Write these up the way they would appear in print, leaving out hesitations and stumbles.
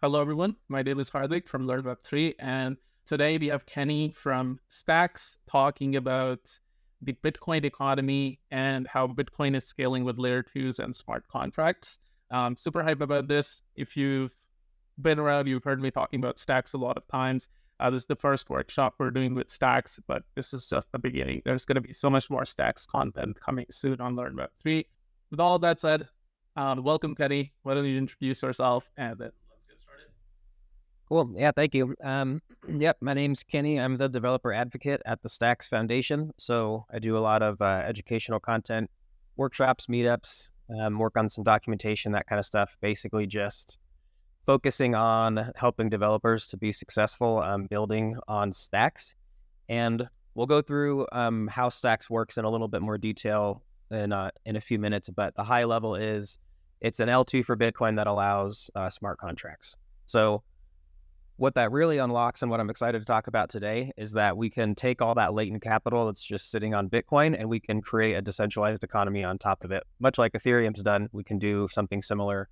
Hello, everyone. My name is Hardik from LearnWeb3, and today we have Kenny from Stacks talking about the Bitcoin economy and how Bitcoin is scaling with layer 2s and smart contracts. Super hype about this. If you've been around, you've heard me talking about Stacks a lot of times. This is the first workshop we're doing with Stacks, but this is just the beginning. There's going to be so much more Stacks content coming soon on LearnWeb3. With all of that said, welcome, Kenny. Why don't you introduce yourself and then let's get started. Cool. Yeah, thank you. Yep, my name's Kenny. I'm the developer advocate at the Stacks Foundation. So I do a lot of educational content, workshops, meetups, work on some documentation, that kind of stuff. Basically just focusing on helping developers to be successful building on Stacks. And we'll go through how Stacks works in a little bit more detail in a few minutes. But the high level is it's an L2 for Bitcoin that allows smart contracts. So what that really unlocks and what I'm excited to talk about today is that we can take all that latent capital that's just sitting on Bitcoin and we can create a decentralized economy on top of it. Much like Ethereum's done, we can do something similar,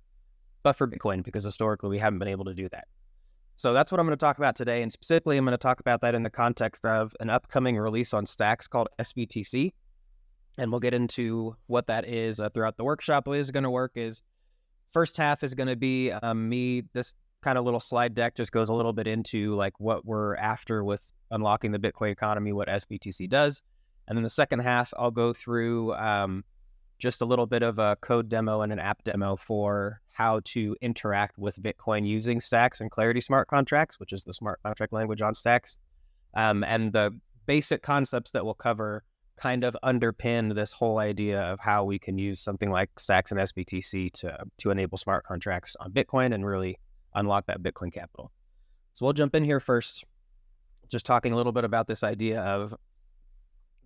but for Bitcoin, because historically we haven't been able to do that. So that's what I'm going to talk about today. And specifically, I'm going to talk about that in the context of an upcoming release on Stacks called sBTC. And we'll get into what that is throughout the workshop. The way it's going to work is first half is going to be this kind of little slide deck just goes a little bit into like what we're after with unlocking the Bitcoin economy, what sBTC does. And then the second half, I'll go through just a little bit of a code demo and an app demo for how to interact with Bitcoin using Stacks and Clarity smart contracts, which is the smart contract language on Stacks. And the basic concepts that we'll cover kind of underpin this whole idea of how we can use something like Stacks and sBTC to enable smart contracts on Bitcoin and really unlock that Bitcoin capital. So we'll jump in here first, just talking a little bit about this idea of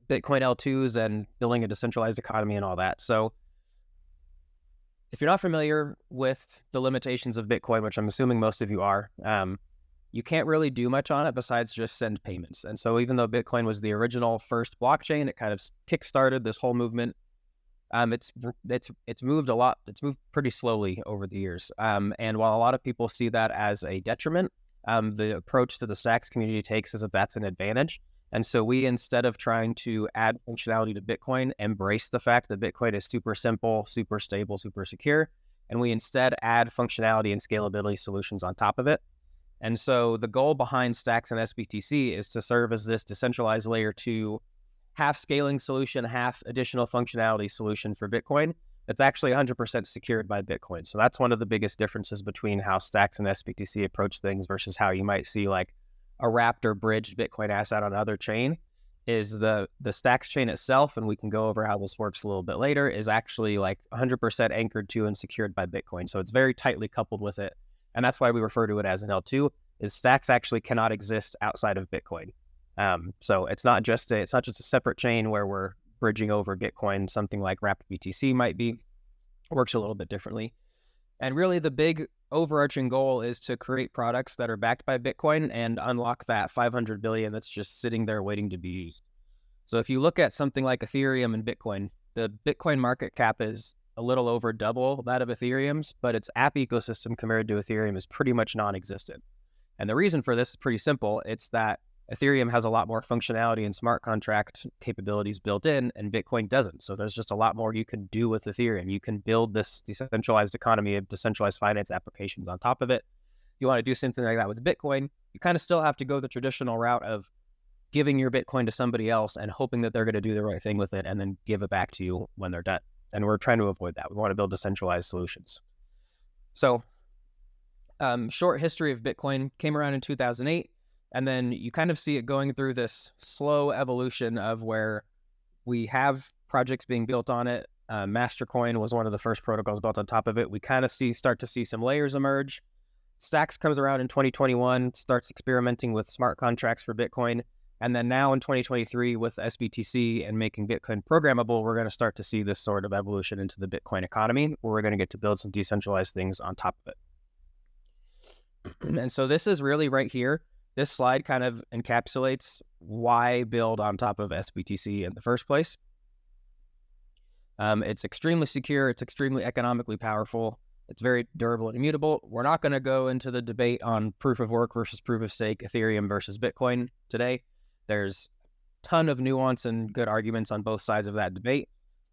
Bitcoin L2s and building a decentralized economy and all that. So if you're not familiar with the limitations of Bitcoin, which I'm assuming most of you are, you can't really do much on it besides just send payments. And so even though Bitcoin was the original first blockchain, it kind of kickstarted this whole movement. It's moved a lot. It's moved pretty slowly over the years. And while a lot of people see that as a detriment, the approach to the Stacks community takes is that that's an advantage. And so we, instead of trying to add functionality to Bitcoin, embrace the fact that Bitcoin is super simple, super stable, super secure. And we instead add functionality and scalability solutions on top of it. And so the goal behind Stacks and sBTC is to serve as this decentralized layer 2 half scaling solution, half additional functionality solution for Bitcoin that's actually 100% secured by Bitcoin. So that's one of the biggest differences between how Stacks and sBTC approach things versus how you might see like a wrapped or bridged Bitcoin asset on another chain is the Stacks chain itself, and we can go over how this works a little bit later, is actually like 100% anchored to and secured by Bitcoin. So it's very tightly coupled with it. And that's why we refer to it as an L2, is Stacks actually cannot exist outside of Bitcoin. So it's not just a separate chain where we're bridging over Bitcoin. Something like wrapped BTC might be, works a little bit differently. And really the big overarching goal is to create products that are backed by Bitcoin and unlock that 500 billion that's just sitting there waiting to be used. So if you look at something like Ethereum and Bitcoin, the Bitcoin market cap is a little over double that of Ethereum's, but its app ecosystem compared to Ethereum is pretty much non-existent. And the reason for this is pretty simple. It's that Ethereum has a lot more functionality and smart contract capabilities built in, and Bitcoin doesn't. So there's just a lot more you can do with Ethereum. You can build this decentralized economy of decentralized finance applications on top of it. If you want to do something like that with Bitcoin, you kind of still have to go the traditional route of giving your Bitcoin to somebody else and hoping that they're going to do the right thing with it and then give it back to you when they're done. And we're trying to avoid that. We want to build decentralized solutions. So short history of Bitcoin came around in 2008. And then you kind of see it going through this slow evolution of where we have projects being built on it. Mastercoin was one of the first protocols built on top of it. We kind of start to see some layers emerge. Stacks comes around in 2021, starts experimenting with smart contracts for Bitcoin. And then now in 2023 with sBTC and making Bitcoin programmable, we're going to start to see this sort of evolution into the Bitcoin economy where we're going to get to build some decentralized things on top of it. And so this is really right here. This slide kind of encapsulates why build on top of sBTC in the first place. It's extremely secure. It's extremely economically powerful. It's very durable and immutable. We're not going to go into the debate on proof of work versus proof of stake, Ethereum versus Bitcoin today. There's a ton of nuance and good arguments on both sides of that debate.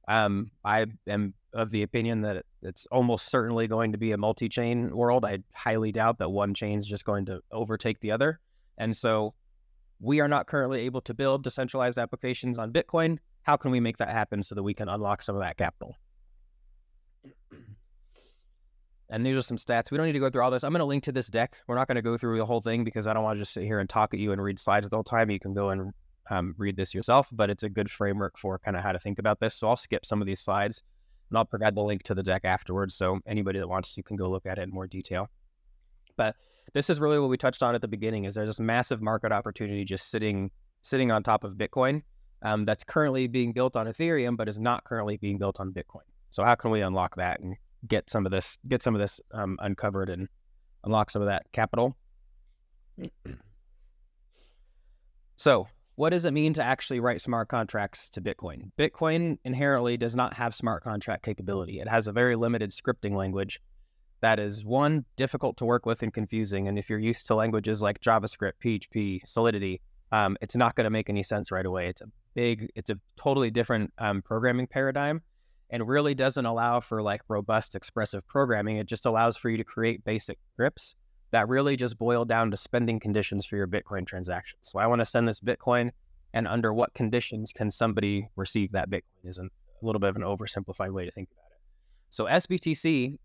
I am of the opinion that it's almost certainly going to be a multi-chain world. I highly doubt that one chain is just going to overtake the other. And so we are not currently able to build decentralized applications on Bitcoin. How can we make that happen so that we can unlock some of that capital? And these are some stats. We don't need to go through all this. I'm going to link to this deck. We're not going to go through the whole thing because I don't want to just sit here and talk at you and read slides the whole time. You can go and read this yourself, but it's a good framework for kind of how to think about this. So I'll skip some of these slides and I'll provide the link to the deck afterwards. So anybody that wants to can go look at it in more detail. But this is really what we touched on at the beginning, is there's this massive market opportunity just sitting on top of Bitcoin that's currently being built on Ethereum, but is not currently being built on Bitcoin. So how can we unlock that and get some of this uncovered and unlock some of that capital? So what does it mean to actually write smart contracts to Bitcoin? Bitcoin inherently does not have smart contract capability. It has a very limited scripting language that is, one, difficult to work with and confusing. And if you're used to languages like JavaScript, PHP, Solidity, it's not going to make any sense right away. It's a totally different programming paradigm, and really doesn't allow for like robust expressive programming. It just allows for you to create basic scripts that really just boil down to spending conditions for your Bitcoin transactions. So I want to send this Bitcoin, and under what conditions can somebody receive that Bitcoin is a little bit of an oversimplified way to think about it. So sBTC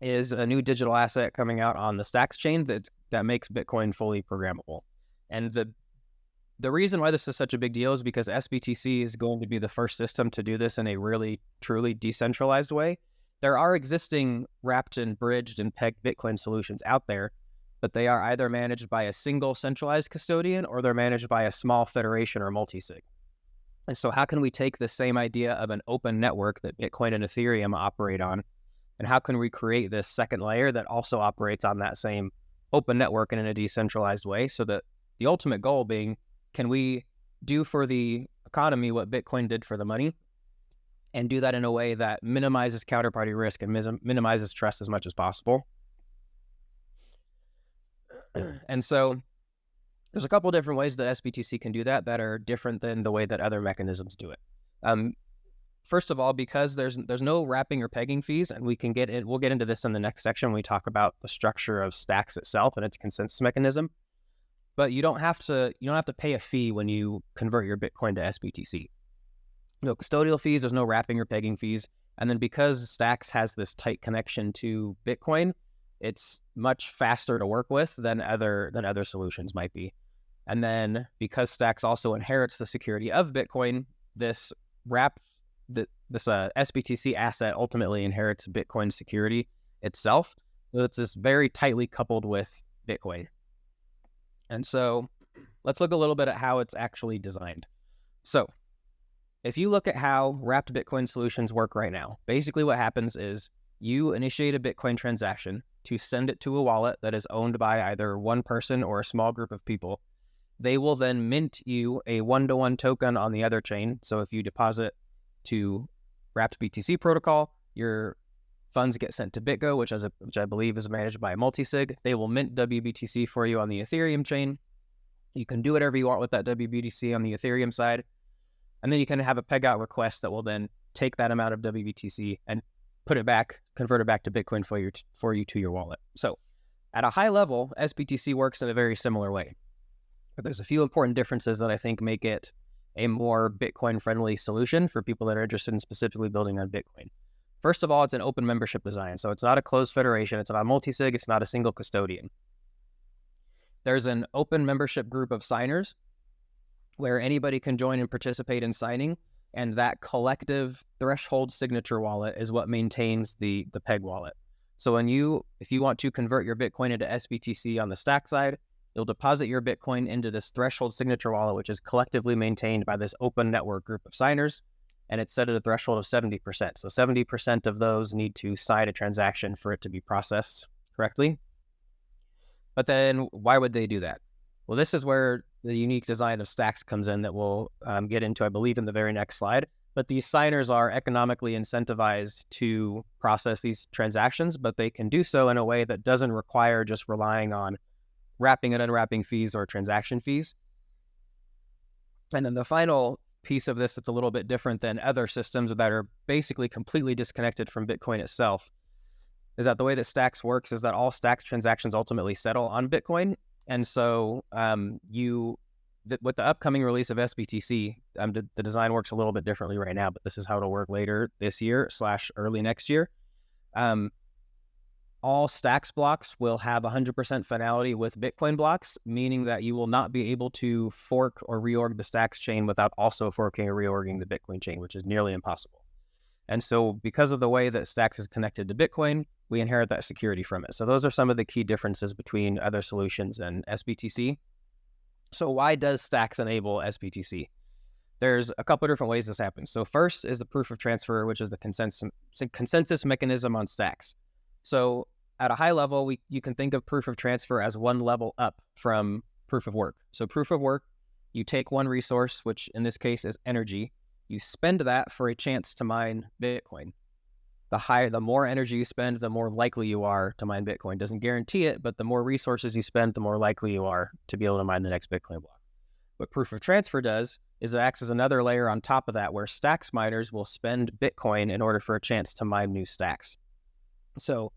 is a new digital asset coming out on the Stacks chain that makes Bitcoin fully programmable. And the reason why this is such a big deal is because sBTC is going to be the first system to do this in a really, truly decentralized way. There are existing wrapped and bridged and pegged Bitcoin solutions out there, but they are either managed by a single centralized custodian or they're managed by a small federation or multi-sig. And so how can we take the same idea of an open network that Bitcoin and Ethereum operate on, and how can we create this second layer that also operates on that same open network and in a decentralized way, so that the ultimate goal being, can we do for the economy what Bitcoin did for the money, and do that in a way that minimizes counterparty risk and minimizes trust as much as possible? And so there's a couple different ways that sBTC can do that are different than the way that other mechanisms do it. First of all, because there's no wrapping or pegging fees, and we'll get into this in the next section when we talk about the structure of Stacks itself and its consensus mechanism. But you don't have to pay a fee when you convert your Bitcoin to sBTC. No custodial fees, there's no wrapping or pegging fees. And then because Stacks has this tight connection to Bitcoin, it's much faster to work with than other solutions might be. And then because Stacks also inherits the security of Bitcoin, this sBTC asset ultimately inherits Bitcoin security itself. So it's just very tightly coupled with Bitcoin. And so let's look a little bit at how it's actually designed. So if you look at how wrapped Bitcoin solutions work right now, basically what happens is you initiate a Bitcoin transaction to send it to a wallet that is owned by either one person or a small group of people. They will then mint you a one-to-one token on the other chain. So if you deposit to wrapped BTC protocol, your funds get sent to BitGo, which I believe is managed by a multi-sig. They will mint WBTC for you on the Ethereum chain. You can do whatever you want with that WBTC on the Ethereum side. And then you can have a peg out request that will then take that amount of WBTC and convert it back to Bitcoin for you to your wallet. So at a high level, sBTC works in a very similar way. But there's a few important differences that I think make it a more Bitcoin-friendly solution for people that are interested in specifically building on Bitcoin. First of all, it's an open membership design. So it's not a closed federation. It's not a multi-sig. It's not a single custodian. There's an open membership group of signers where anybody can join and participate in signing. And that collective threshold signature wallet is what maintains the peg wallet. So if you want to convert your Bitcoin into sBTC on the Stack side, you'll deposit your Bitcoin into this threshold signature wallet, which is collectively maintained by this open network group of signers. And it's set at a threshold of 70%. So 70% of those need to sign a transaction for it to be processed correctly. But then why would they do that? Well, this is where the unique design of Stacks comes in that we'll get into, I believe, in the very next slide. But these signers are economically incentivized to process these transactions, but they can do so in a way that doesn't require just relying on wrapping and unwrapping fees or transaction fees. And then the final piece of this that's a little bit different than other systems that are basically completely disconnected from Bitcoin itself is that the way that Stacks works is that all Stacks transactions ultimately settle on Bitcoin. And so with the upcoming release of sBTC, the design works a little bit differently right now, but this is how it'll work later this year / early next year. All Stacks blocks will have 100% finality with Bitcoin blocks, meaning that you will not be able to fork or reorg the Stacks chain without also forking or reorging the Bitcoin chain, which is nearly impossible. And so because of the way that Stacks is connected to Bitcoin, we inherit that security from it. So those are some of the key differences between other solutions and sBTC. So why does Stacks enable sBTC? There's a couple of different ways this happens. So first is the proof of transfer, which is the consensus mechanism on Stacks. So at a high level, you can think of proof of transfer as one level up from proof of work. So proof of work, you take one resource, which in this case is energy, you spend that for a chance to mine Bitcoin. The more energy you spend, the more likely you are to mine Bitcoin. Doesn't guarantee it, but the more resources you spend, the more likely you are to be able to mine the next Bitcoin block. What proof of transfer does is it acts as another layer on top of that, where Stacks miners will spend Bitcoin in order for a chance to mine new Stacks. So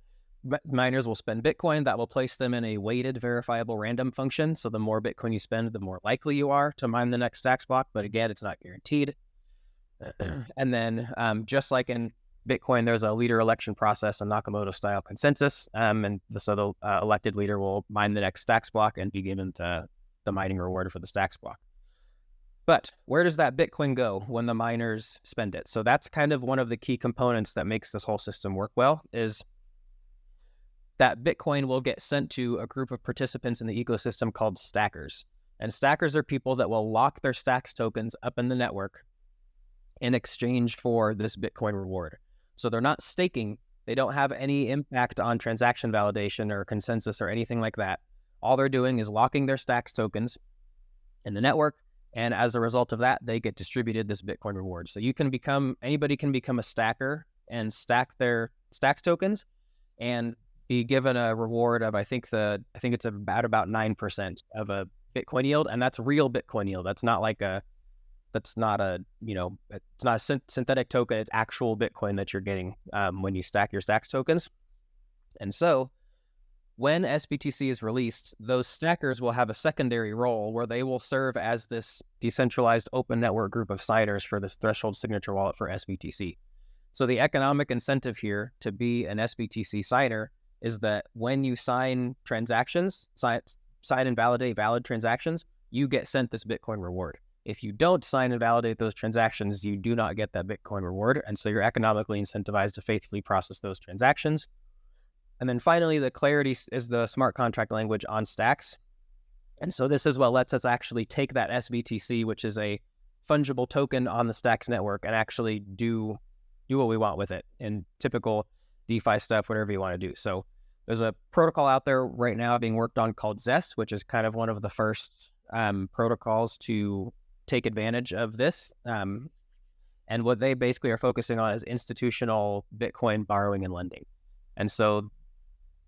miners will spend Bitcoin. That will place them in a weighted verifiable random function. So the more Bitcoin you spend, the more likely you are to mine the next Stacks block. But again, it's not guaranteed. And then just like in Bitcoin, there's a leader election process, a Nakamoto-style consensus, and so the elected leader will mine the next Stacks block and be given the mining reward for the Stacks block. But where does that Bitcoin go when the miners spend it? So that's kind of one of the key components that makes this whole system work well, is that Bitcoin will get sent to a group of participants in the ecosystem called stackers. And stackers are people that will lock their Stacks tokens up in the network in exchange for this Bitcoin reward. So they're not staking. They don't have any impact on transaction validation or consensus or anything like that. All they're doing is locking their Stacks tokens in the network. And as a result of that, they get distributed this Bitcoin reward. So anybody can become a stacker and stack their Stacks tokens and be given a reward of, I think it's about 9% of a Bitcoin yield. And that's real Bitcoin yield. It's not a synthetic token. It's actual Bitcoin that you're getting when you stack your Stacks tokens. And so when sBTC is released, those stackers will have a secondary role where they will serve as this decentralized open network group of signers for this threshold signature wallet for sBTC. So the economic incentive here to be an sBTC signer is that when you sign transactions, sign and validate valid transactions, you get sent this Bitcoin reward. If you don't sign and validate those transactions, you do not get that Bitcoin reward. And so you're economically incentivized to faithfully process those transactions. And then finally, the clarity is the smart contract language on Stacks. And so this is what lets us actually take that sBTC, which is a fungible token on the Stacks network, and actually do what we want with it in typical DeFi stuff, whatever you want to do. So there's a protocol out there right now being worked on called Zest, which is kind of one of the first protocols to take advantage of this. And what they basically are focusing on is institutional Bitcoin borrowing and lending. And so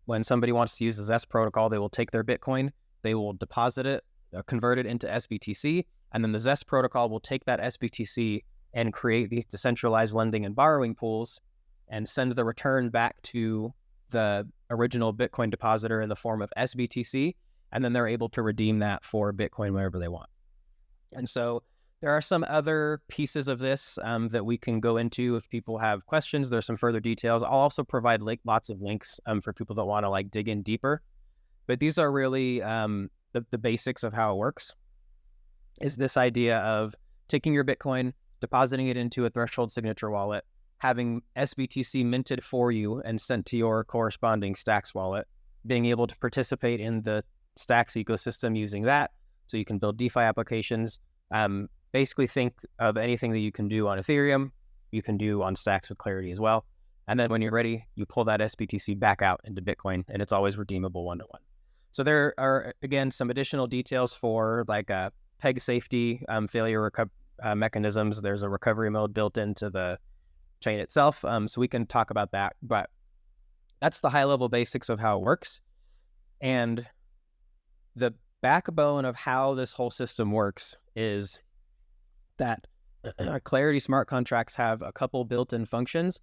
when somebody wants to use the Zest protocol, they will take their Bitcoin, they will deposit it, convert it into sBTC, and then the Zest protocol will take that sBTC and create these decentralized lending and borrowing pools and send the return back to the original Bitcoin depositor in the form of sBTC, and then they're able to redeem that for Bitcoin whenever they want. And so there are some other pieces of this that we can go into if people have questions. There's some further details. I'll also provide lots of links for people that want to dig in deeper. But these are really the basics of how it works, is this idea of taking your Bitcoin, depositing it into a threshold signature wallet, having sBTC minted for you and sent to your corresponding Stacks wallet, being able to participate in the Stacks ecosystem using that. So you can build DeFi applications. Basically think of anything that you can do on Ethereum, you can do on Stacks with Clarity as well. And then when you're ready, you pull that sBTC back out into Bitcoin, and it's always redeemable one-to-one. So there are, again, some additional details for like peg safety, failure mechanisms. There's a recovery mode built into the chain itself. So we can talk about that, but that's the high level basics of how it works. And the backbone of how this whole system works is that Clarity smart contracts have a couple built-in functions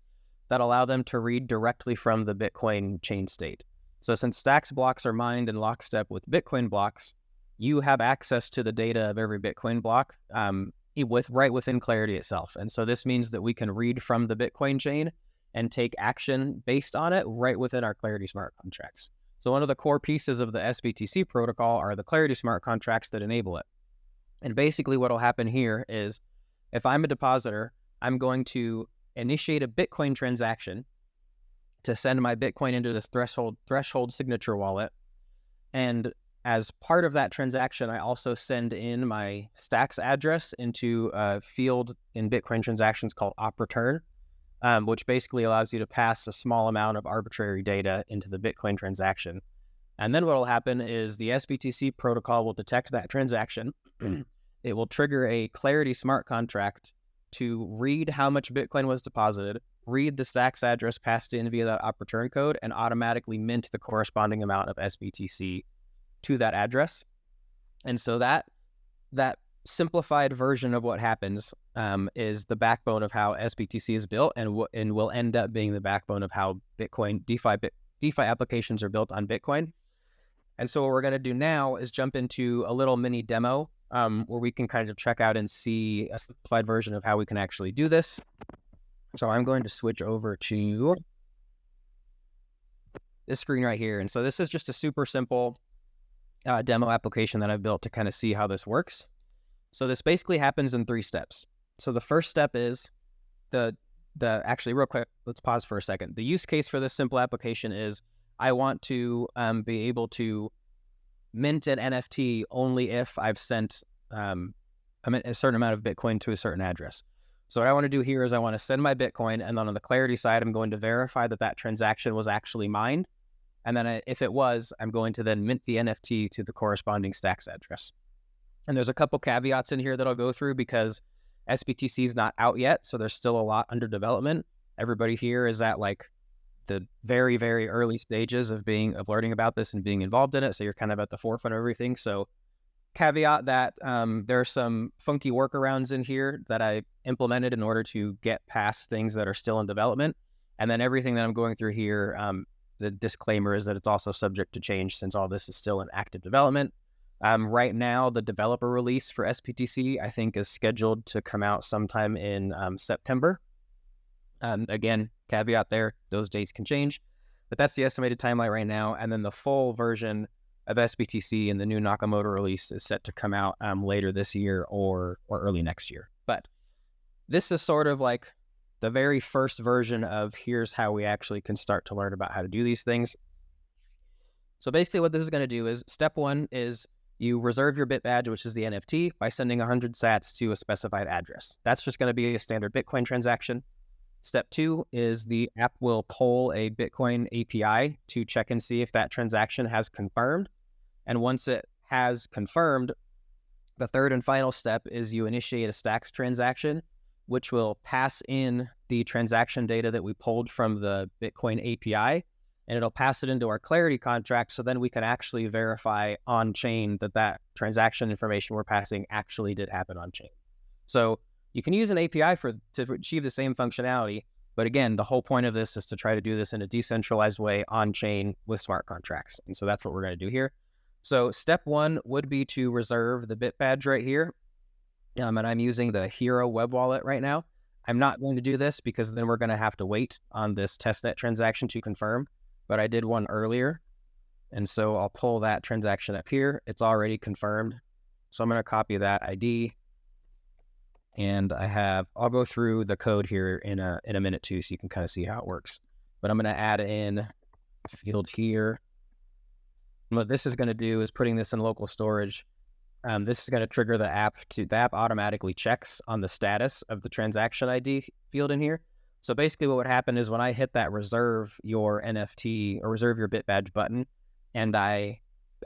that allow them to read directly from the Bitcoin chain state. So since Stacks blocks are mined in lockstep with Bitcoin blocks, you have access to the data of every Bitcoin block right within Clarity itself. And so this means that we can read from the Bitcoin chain and take action based on it right within our Clarity smart contracts. So one of the core pieces of the sBTC protocol are the Clarity smart contracts that enable it. And basically what will happen here is if I'm a depositor, I'm going to initiate a Bitcoin transaction to send my Bitcoin into this threshold signature wallet. And as part of that transaction, I also send in my Stacks address into a field in Bitcoin transactions called op_return, which basically allows you to pass a small amount of arbitrary data into the Bitcoin transaction. And then what will happen is the sBTC protocol will detect that transaction. It will trigger a Clarity smart contract to read how much Bitcoin was deposited, read the Stacks address passed in via that op_return code, and automatically mint the corresponding amount of sBTC to that address. And so that simplified version of what happens is the backbone of how sBTC is built, and will end up being the backbone of how Bitcoin DeFi applications are built on Bitcoin. And so what we're going to do now is jump into a little mini demo where we can kind of check out and see a simplified version of how we can actually do this. So I'm going to switch over to this screen right here. And so this is just a super simple demo application that I've built to kind of see how this works. So this basically happens in 3 steps. So the first step is actually real quick, let's pause for a second. The use case for this simple application is I want to be able to mint an NFT only if I've sent a certain amount of Bitcoin to a certain address. So what I want to do here is I want to send my Bitcoin, and then on the Clarity side, I'm going to verify that that transaction was actually mined. And then if it was, I'm going to then mint the NFT to the corresponding Stacks address. And there's a couple caveats in here that I'll go through because sBTC is not out yet, so there's still a lot under development. Everybody here is at like the very, very early stages of learning about this and being involved in it. So you're kind of at the forefront of everything. So caveat that there are some funky workarounds in here that I implemented in order to get past things that are still in development. And then everything that I'm going through here, the disclaimer is that it's also subject to change since all this is still in active development. Right now, the developer release for sBTC, I think, is scheduled to come out sometime in September. Again, caveat there, those dates can change, but that's the estimated timeline right now. And then the full version of sBTC and the new Nakamoto release is set to come out later this year or early next year. But this is sort of like the very first version of here's how we actually can start to learn about how to do these things. So basically what this is going to do is step 1 is you reserve your bit badge, which is the NFT, by sending 100 sats to a specified address. That's just going to be a standard Bitcoin transaction. Step 2 is the app will pull a Bitcoin API to check and see if that transaction has confirmed. And once it has confirmed, the third and final step is you initiate a Stacks transaction, which will pass in the transaction data that we pulled from the Bitcoin API, and it'll pass it into our Clarity contract. So then we can actually verify on chain that transaction information we're passing actually did happen on chain. So you can use an API to achieve the same functionality, but again, the whole point of this is to try to do this in a decentralized way on chain with smart contracts. And so that's what we're going to do here. So step 1 would be to reserve the bit badge right here. And I'm using the Hero web wallet right now. I'm not going to do this because then we're going to have to wait on this testnet transaction to confirm, but I did one earlier. And so I'll pull that transaction up here. It's already confirmed. So I'm going to copy that ID. And I'll go through the code here in a minute too, so you can kind of see how it works. But I'm going to add in a field here. And what this is going to do is putting this in local storage. This is going to trigger the app. The app automatically checks on the status of the transaction ID field in here. So basically what would happen is when I hit that reserve your NFT or reserve your bit badge button, and I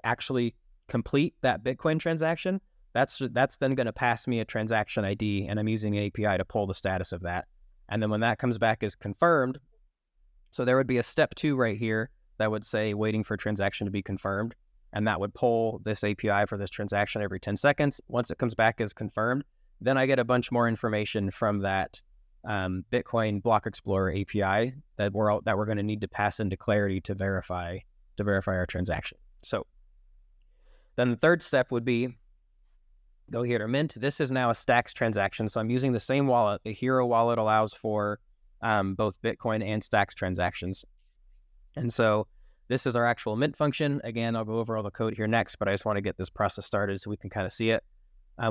actually complete that Bitcoin transaction, That's then going to pass me a transaction ID, and I'm using an API to pull the status of that. And then when that comes back as confirmed, so there would be a step 2 right here that would say waiting for transaction to be confirmed, and that would pull this API for this transaction every 10 seconds. Once it comes back as confirmed, then I get a bunch more information from that Bitcoin Block Explorer API that we're going to need to pass into Clarity to verify our transaction. So then the third step would be go here to mint. This is now a Stacks transaction, so I'm using the same wallet. The Hero wallet allows for both Bitcoin and Stacks transactions. And so this is our actual mint function. Again, I'll go over all the code here next, but I just want to get this process started so we can kind of see it.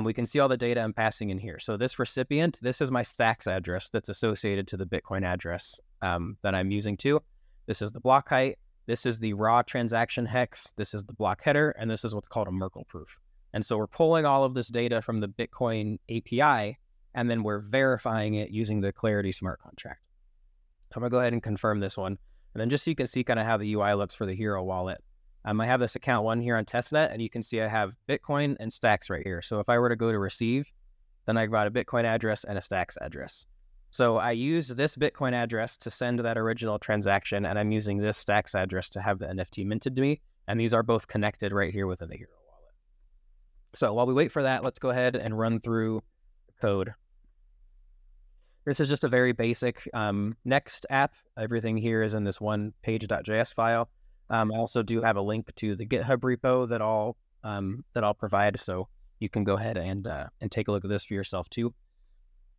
We can see all the data I'm passing in here. So this recipient, this is my Stacks address that's associated to the Bitcoin address that I'm using too. This is the block height. This is the raw transaction hex. This is the block header, and this is what's called a Merkle proof. And so we're pulling all of this data from the Bitcoin API, and then we're verifying it using the Clarity smart contract. I'm going to go ahead and confirm this one. And then just so you can see kind of how the UI looks for the Hero wallet. I have this account 1 here on testnet, and you can see I have Bitcoin and Stacks right here. So if I were to go to receive, then I've got a Bitcoin address and a Stacks address. So I use this Bitcoin address to send that original transaction, and I'm using this Stacks address to have the NFT minted to me. And these are both connected right here within the Hero wallet. So while we wait for that, let's go ahead and run through code. This is just a very basic Next app. Everything here is in this one page.js file. I also do have a link to the GitHub repo that I'll provide, so you can go ahead and take a look at this for yourself too.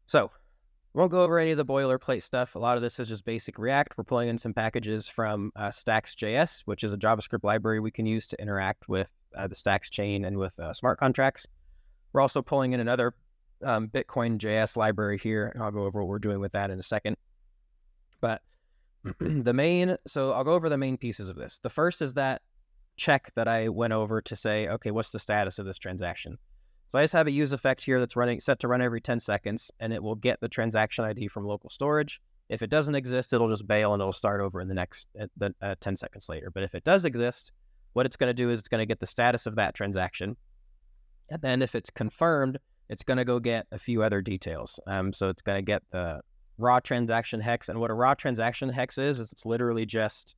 So we won't go over any of the boilerplate stuff. A lot of this is just basic React. We're pulling in some packages from Stacks.js, which is a JavaScript library we can use to interact with the Stacks chain and with smart contracts. We're also pulling in another Bitcoin JS library here, and I'll go over what we're doing with that in a second. But so I'll go over the main pieces of this. The first is that check that I went over to say, okay, what's the status of this transaction? So I just have a use effect here that's set to run every 10 seconds, and it will get the transaction ID from local storage. If it doesn't exist, it'll just bail and it'll start over in the next 10 seconds later. But if it does exist, what it's going to do is it's going to get the status of that transaction. And then if it's confirmed, it's going to go get a few other details. So it's going to get the raw transaction hex. And what a raw transaction hex is it's literally just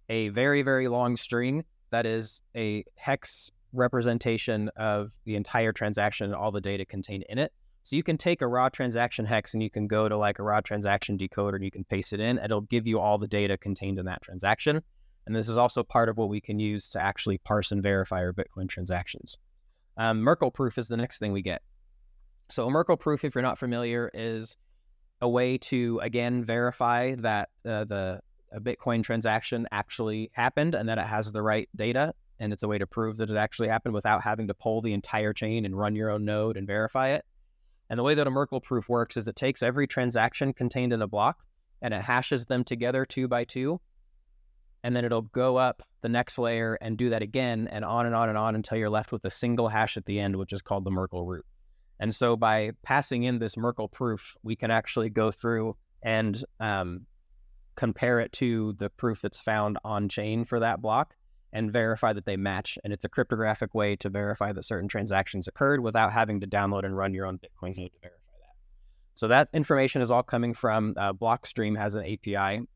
a very, very long string that is a hex representation of the entire transaction and all the data contained in it. So you can take a raw transaction hex and you can go to like a raw transaction decoder and you can paste it in, and it'll give you all the data contained in that transaction. And this is also part of what we can use to actually parse and verify our Bitcoin transactions. Merkle proof is the next thing we get. So a Merkle proof, if you're not familiar, is a way to, again, verify that a Bitcoin transaction actually happened and that it has the right data. And it's a way to prove that it actually happened without having to pull the entire chain and run your own node and verify it. And the way that a Merkle proof works is it takes every transaction contained in a block and it hashes them together 2 by 2. And then it'll go up the next layer and do that again and on and on and on until you're left with a single hash at the end, which is called the Merkle root. And so by passing in this Merkle proof, we can actually go through and compare it to the proof that's found on chain for that block and verify that they match. And it's a cryptographic way to verify that certain transactions occurred without having to download and run your own Bitcoin node to verify that. So that information is all coming from Blockstream has an API.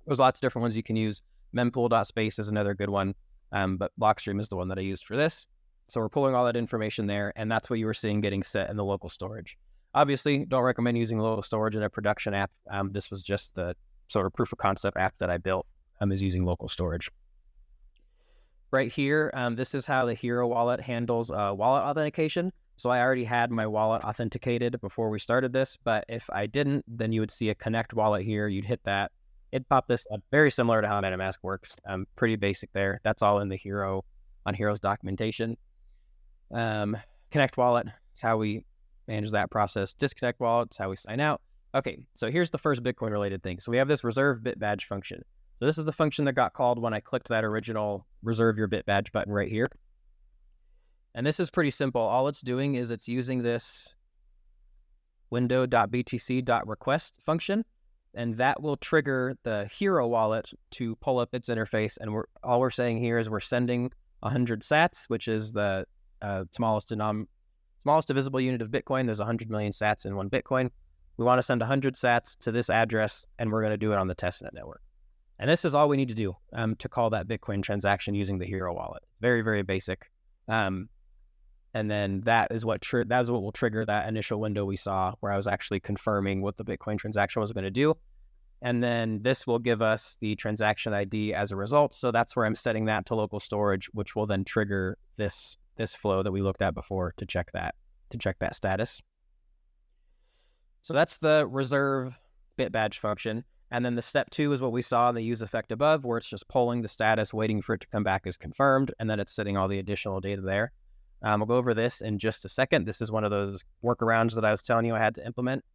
There's lots of different ones you can use. Mempool.space is another good one, but Blockstream is the one that I used for this. So we're pulling all that information there, and that's what you were seeing getting set in the local storage. Obviously, don't recommend using local storage in a production app. This was just the sort of proof of concept app that I built is using local storage. Right here, this is how the Hero wallet handles wallet authentication. So I already had my wallet authenticated before we started this, but if I didn't, then you would see a connect wallet here. You'd hit that. It'd pop this up, very similar to how MetaMask works. Pretty basic there. That's all in the Hero's documentation. Connect wallet is how we manage that process. Disconnect wallet is how we sign out. Okay, so here's the first Bitcoin related thing. So we have this reserve bit badge function. So this is the function that got called when I clicked that original reserve your bit badge button right here. And this is pretty simple. All it's doing is it's using this window.btc.request function, and that will trigger the Hero wallet to pull up its interface. And all we're saying here is we're sending 100 sats, which is the smallest divisible unit of Bitcoin. There's 100 million sats in one Bitcoin. We want to send 100 sats to this address, and we're going to do it on the testnet network. And this is all we need to do to call that Bitcoin transaction using the Hero wallet. Very, very basic. And then that is what will trigger that initial window we saw where I was actually confirming what the Bitcoin transaction was going to do. And then this will give us the transaction ID as a result. So that's where I'm setting that to local storage, which will then trigger this flow that we looked at before to check that status. So that's the reserve bit badge function. And then the step 2 is what we saw in the use effect above, where it's just polling the status, waiting for it to come back as confirmed, and then it's setting all the additional data there. We'll go over this in just a second. This is one of those workarounds that I was telling you I had to implement.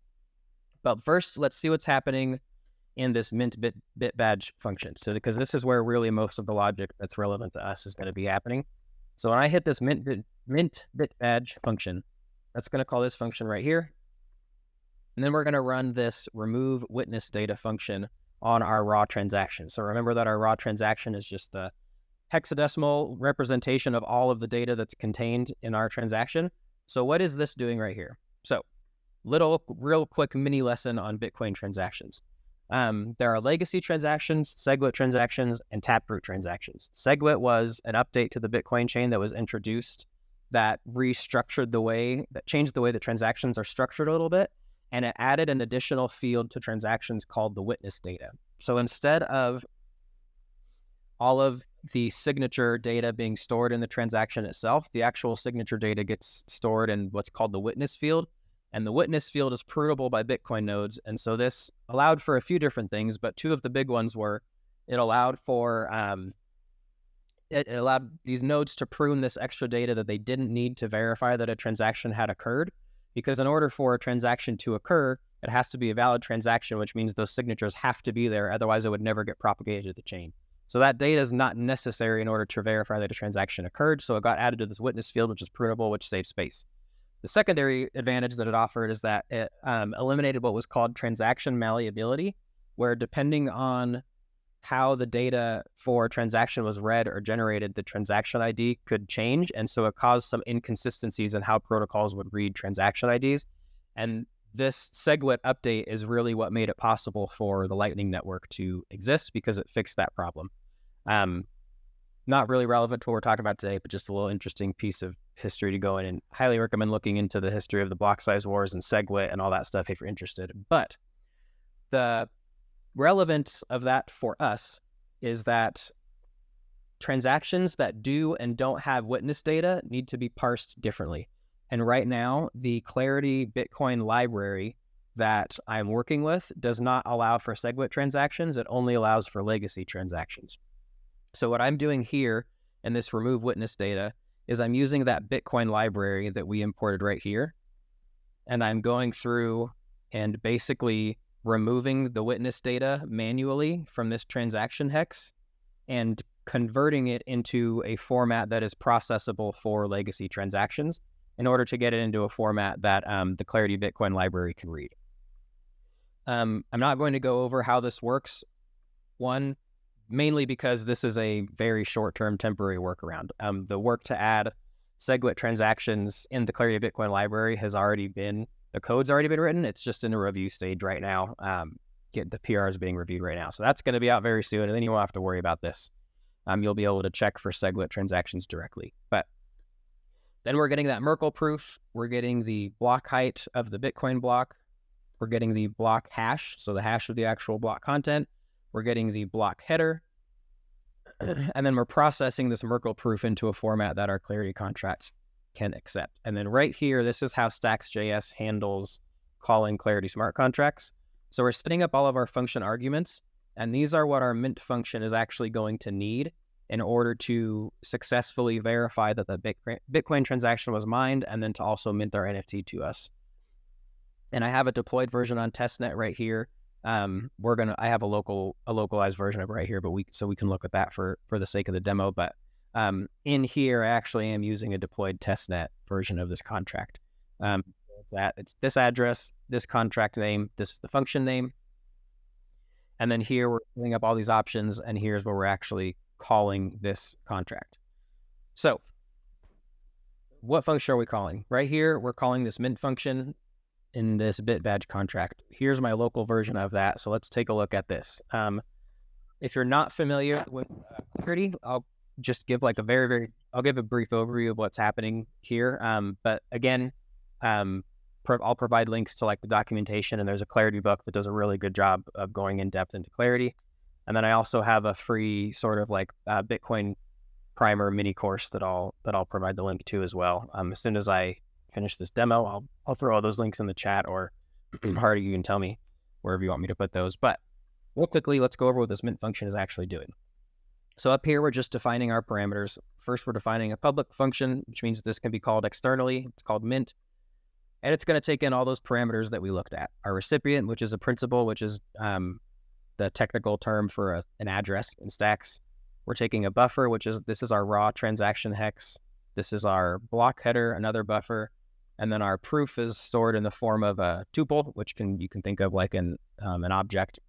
But first, let's see what's happening in this mint bit badge function. So because this is where really most of the logic that's relevant to us is going to be happening. So when I hit this mint bit badge function, that's going to call this function right here. And then we're going to run this remove witness data function on our raw transaction. So remember that our raw transaction is just the hexadecimal representation of all of the data that's contained in our transaction. So what is this doing right here? So real quick mini lesson on Bitcoin transactions. There are legacy transactions, SegWit transactions, and taproot transactions. SegWit was an update to the Bitcoin chain that was introduced that changed the way the transactions are structured a little bit. And it added an additional field to transactions called the witness data. So instead of all of the signature data being stored in the transaction itself, the actual signature data gets stored in what's called the witness field. And the witness field is prunable by Bitcoin nodes. And so this allowed for a few different things, but two of the big ones were it allowed these nodes to prune this extra data that they didn't need to verify that a transaction had occurred. Because in order for a transaction to occur, it has to be a valid transaction, which means those signatures have to be there. Otherwise, it would never get propagated to the chain. So that data is not necessary in order to verify that a transaction occurred. So it got added to this witness field, which is prunable, which saves space. The secondary advantage that it offered is that it eliminated what was called transaction malleability, where depending on how the data for a transaction was read or generated, the transaction ID could change. And so it caused some inconsistencies in how protocols would read transaction IDs. And this SegWit update is really what made it possible for the Lightning Network to exist because it fixed that problem. Not really relevant to what we're talking about today, but just a little interesting piece of history to go in, and highly recommend looking into the history of the block size wars and SegWit and all that stuff if you're interested. But the relevance of that for us is that transactions that do and don't have witness data need to be parsed differently. And right now, the Clarity Bitcoin library that I'm working with does not allow for SegWit transactions. It only allows for legacy transactions. So what I'm doing here in this remove witness data is I'm using that Bitcoin library that we imported right here. And I'm going through and basically removing the witness data manually from this transaction hex and converting it into a format that is processable for legacy transactions in order to get it into a format that the Clarity Bitcoin library can read. I'm not going to go over how this works. One, mainly because this is a very short-term temporary workaround. The work to add SegWit transactions in the Clarity Bitcoin library the code's already been written. It's just in a review stage right now. The PR is being reviewed right now. So that's going to be out very soon, and then you won't have to worry about this. You'll be able to check for SegWit transactions directly. But then we're getting that Merkle proof. We're getting the block height of the Bitcoin block. We're getting the block hash, so the hash of the actual block content. We're getting the block header. And then we're processing this Merkle proof into a format that our Clarity contract can accept. And then right here, this is how Stacks.js handles calling Clarity smart contracts. So we're setting up all of our function arguments, and these are what our mint function is actually going to need in order to successfully verify that the Bitcoin transaction was mined, and then to also mint our NFT to us. And I have a deployed version on testnet right here. I have a localized version of it right here, but so we can look at that for the sake of the demo. But in here, I actually am using a deployed testnet version of this contract. It's this address, this contract name, this is the function name. And then here we're putting up all these options, and here's where we're actually calling this contract. So what function are we calling? Right here, we're calling this mint function in this bit badge contract. Here's my local version of that. So let's take a look at this. If you're not familiar with Clarity, I'll just give like I'll give a brief overview of what's happening here. But again, I'll provide links to like the documentation, and there's a Clarity book that does a really good job of going in depth into Clarity. And then I also have a free sort of like Bitcoin primer mini course that I'll provide the link to as well. As soon as I finish this demo, I'll throw all those links in the chat, or Hardy, you can tell me wherever you want me to put those. But real quickly, let's go over what this mint function is actually doing. So up here, we're just defining our parameters. First, we're defining a public function, which means this can be called externally. It's called mint. And it's going to take in all those parameters that we looked at. Our recipient, which is a principal, which is the technical term for an address in Stacks. We're taking a buffer, this is our raw transaction hex. This is our block header, another buffer. And then our proof is stored in the form of a tuple, which you can think of like an object.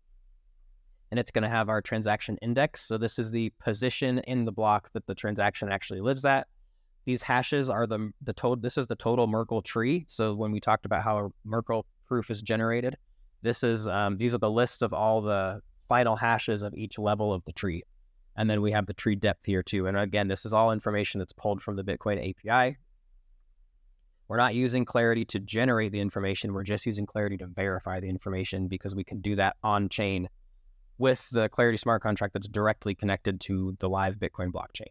And it's going to have our transaction index. So this is the position in the block that the transaction actually lives at. These hashes are this is the total Merkle tree. So when we talked about how a Merkle proof is generated, these are the list of all the final hashes of each level of the tree. And then we have the tree depth here too. And again, this is all information that's pulled from the Bitcoin API. We're not using Clarity to generate the information. We're just using Clarity to verify the information, because we can do that on chain with the Clarity smart contract that's directly connected to the live Bitcoin blockchain.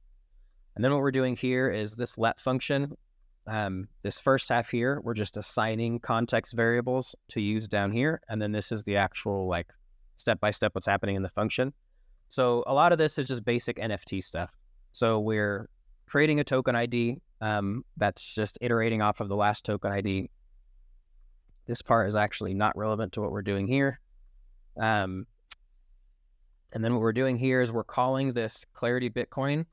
And then what we're doing here is this let function. This first half here, we're just assigning context variables to use down here. And then this is the actual like step-by-step what's happening in the function. So a lot of this is just basic NFT stuff. So we're creating a token ID that's just iterating off of the last token ID. This part is actually not relevant to what we're doing here. And then what we're doing here is we're calling this Clarity Bitcoin.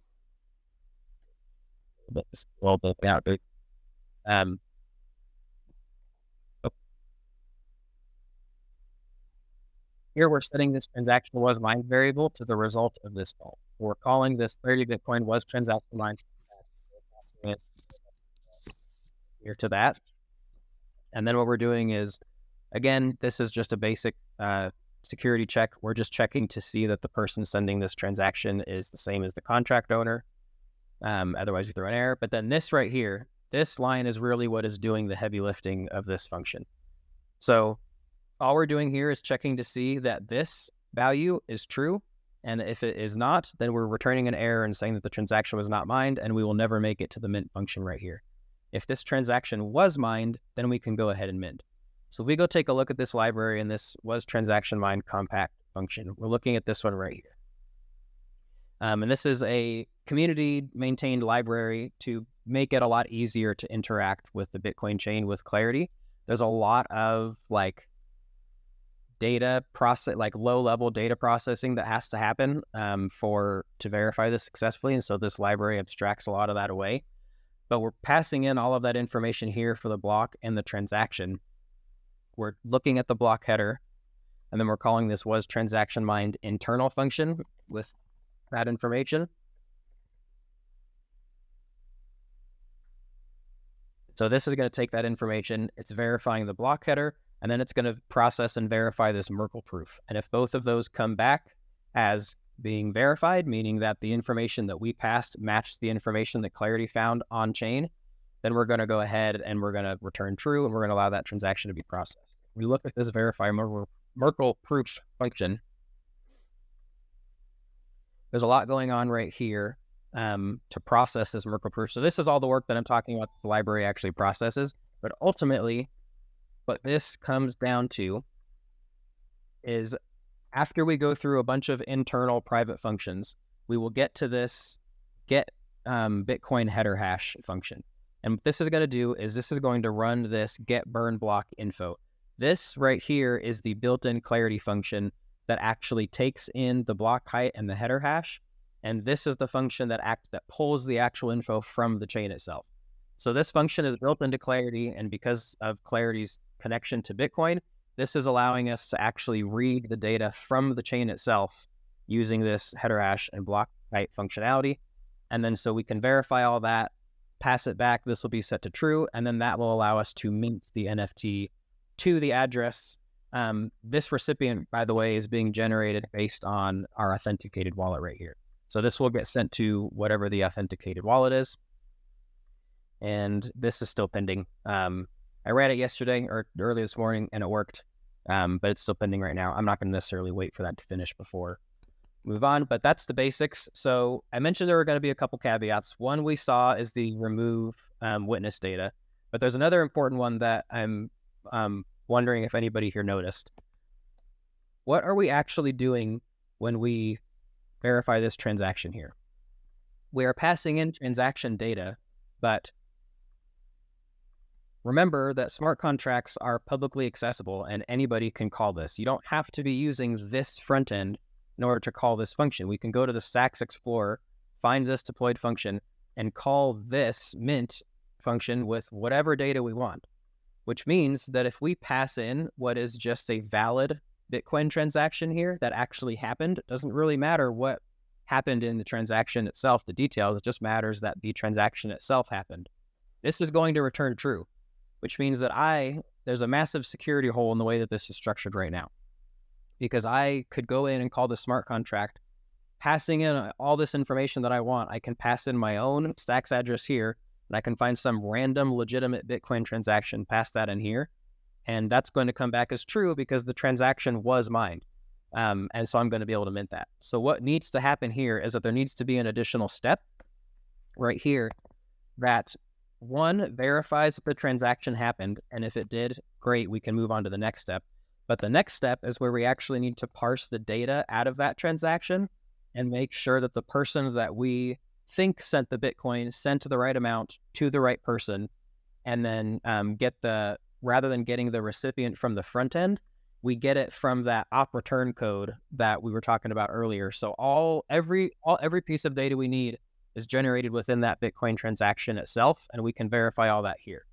Here we're setting this transaction was mined variable to the result of this call. We're calling this Clarity Bitcoin was transaction mined here to that. And then what we're doing is, again, this is just a basic security check. We're just checking to see that the person sending this transaction is the same as the contract owner. Otherwise we throw an error. But then this right here, this line is really what is doing the heavy lifting of this function. So all we're doing here is checking to see that this value is true. And if it is not, then we're returning an error and saying that the transaction was not mined, and we will never make it to the mint function right here. If this transaction was mined, then we can go ahead and mint. So if we go take a look at this library and this was transaction mined compact function, we're looking at this one right here. And this is a community maintained library to make it a lot easier to interact with the Bitcoin chain with Clarity. There's a lot of like data process, like low level data processing that has to happen to verify this successfully. And so this library abstracts a lot of that away. But we're passing in all of that information here for the block and the transaction. We're looking at the block header, and then we're calling this was transaction mined internal function with that information. So this is going to take that information. It's verifying the block header, and then it's going to process and verify this Merkle proof. And if both of those come back as being verified, meaning that the information that we passed matched the information that Clarity found on chain, then we're going to go ahead and we're going to return true, and we're going to allow that transaction to be processed. We look at this verify Merkle proof function. There's a lot going on right here to process this Merkle proof. So this is all the work that I'm talking about the library actually processes. But ultimately, what this comes down to is after we go through a bunch of internal private functions, we will get to this get Bitcoin header hash function. And what this is going to do is this is going to run this get burn block info. This right here is the built-in Clarity function that actually takes in the block height and the header hash. And this is the function that pulls the actual info from the chain itself. So this function is built into Clarity, and because of Clarity's connection to Bitcoin, this is allowing us to actually read the data from the chain itself using this header hash and block height functionality. And then so we can verify all that. pass it back. This will be set to true, and then that will allow us to mint the NFT to the address. This recipient, by the way, is being generated based on our authenticated wallet right here. So this will get sent to whatever the authenticated wallet is. And this is still pending. I ran it yesterday or early this morning and it worked, but it's still pending right now. I'm not going to necessarily wait for that to finish before move on, but that's the basics. So I mentioned there were going to be a couple caveats. One we saw is the remove witness data, but there's another important one that I'm wondering if anybody here noticed. What are we actually doing when we verify this transaction here? We are passing in transaction data, but remember that smart contracts are publicly accessible and anybody can call this. You don't have to be using this front end in order to call this function. We can go to the Stacks Explorer, find this deployed function, and call this mint function with whatever data we want, which means that if we pass in what is just a valid Bitcoin transaction here that actually happened, it doesn't really matter what happened in the transaction itself, the details, it just matters that the transaction itself happened. This is going to return true, which means that there's a massive security hole in the way that this is structured right now. Because I could go in and call the smart contract, passing in all this information that I want. I can pass in my own Stacks address here, and I can find some random legitimate Bitcoin transaction, pass that in here, and that's going to come back as true because the transaction was mined. And so I'm going to be able to mint that. So what needs to happen here is that there needs to be an additional step right here that one verifies that the transaction happened, and if it did, great, we can move on to the next step. But the next step is where we actually need to parse the data out of that transaction and make sure that the person that we think sent the Bitcoin sent the right amount to the right person, and then rather than getting the recipient from the front end, we get it from that op return code that we were talking about earlier. So every piece of data we need is generated within that Bitcoin transaction itself, and we can verify all that here.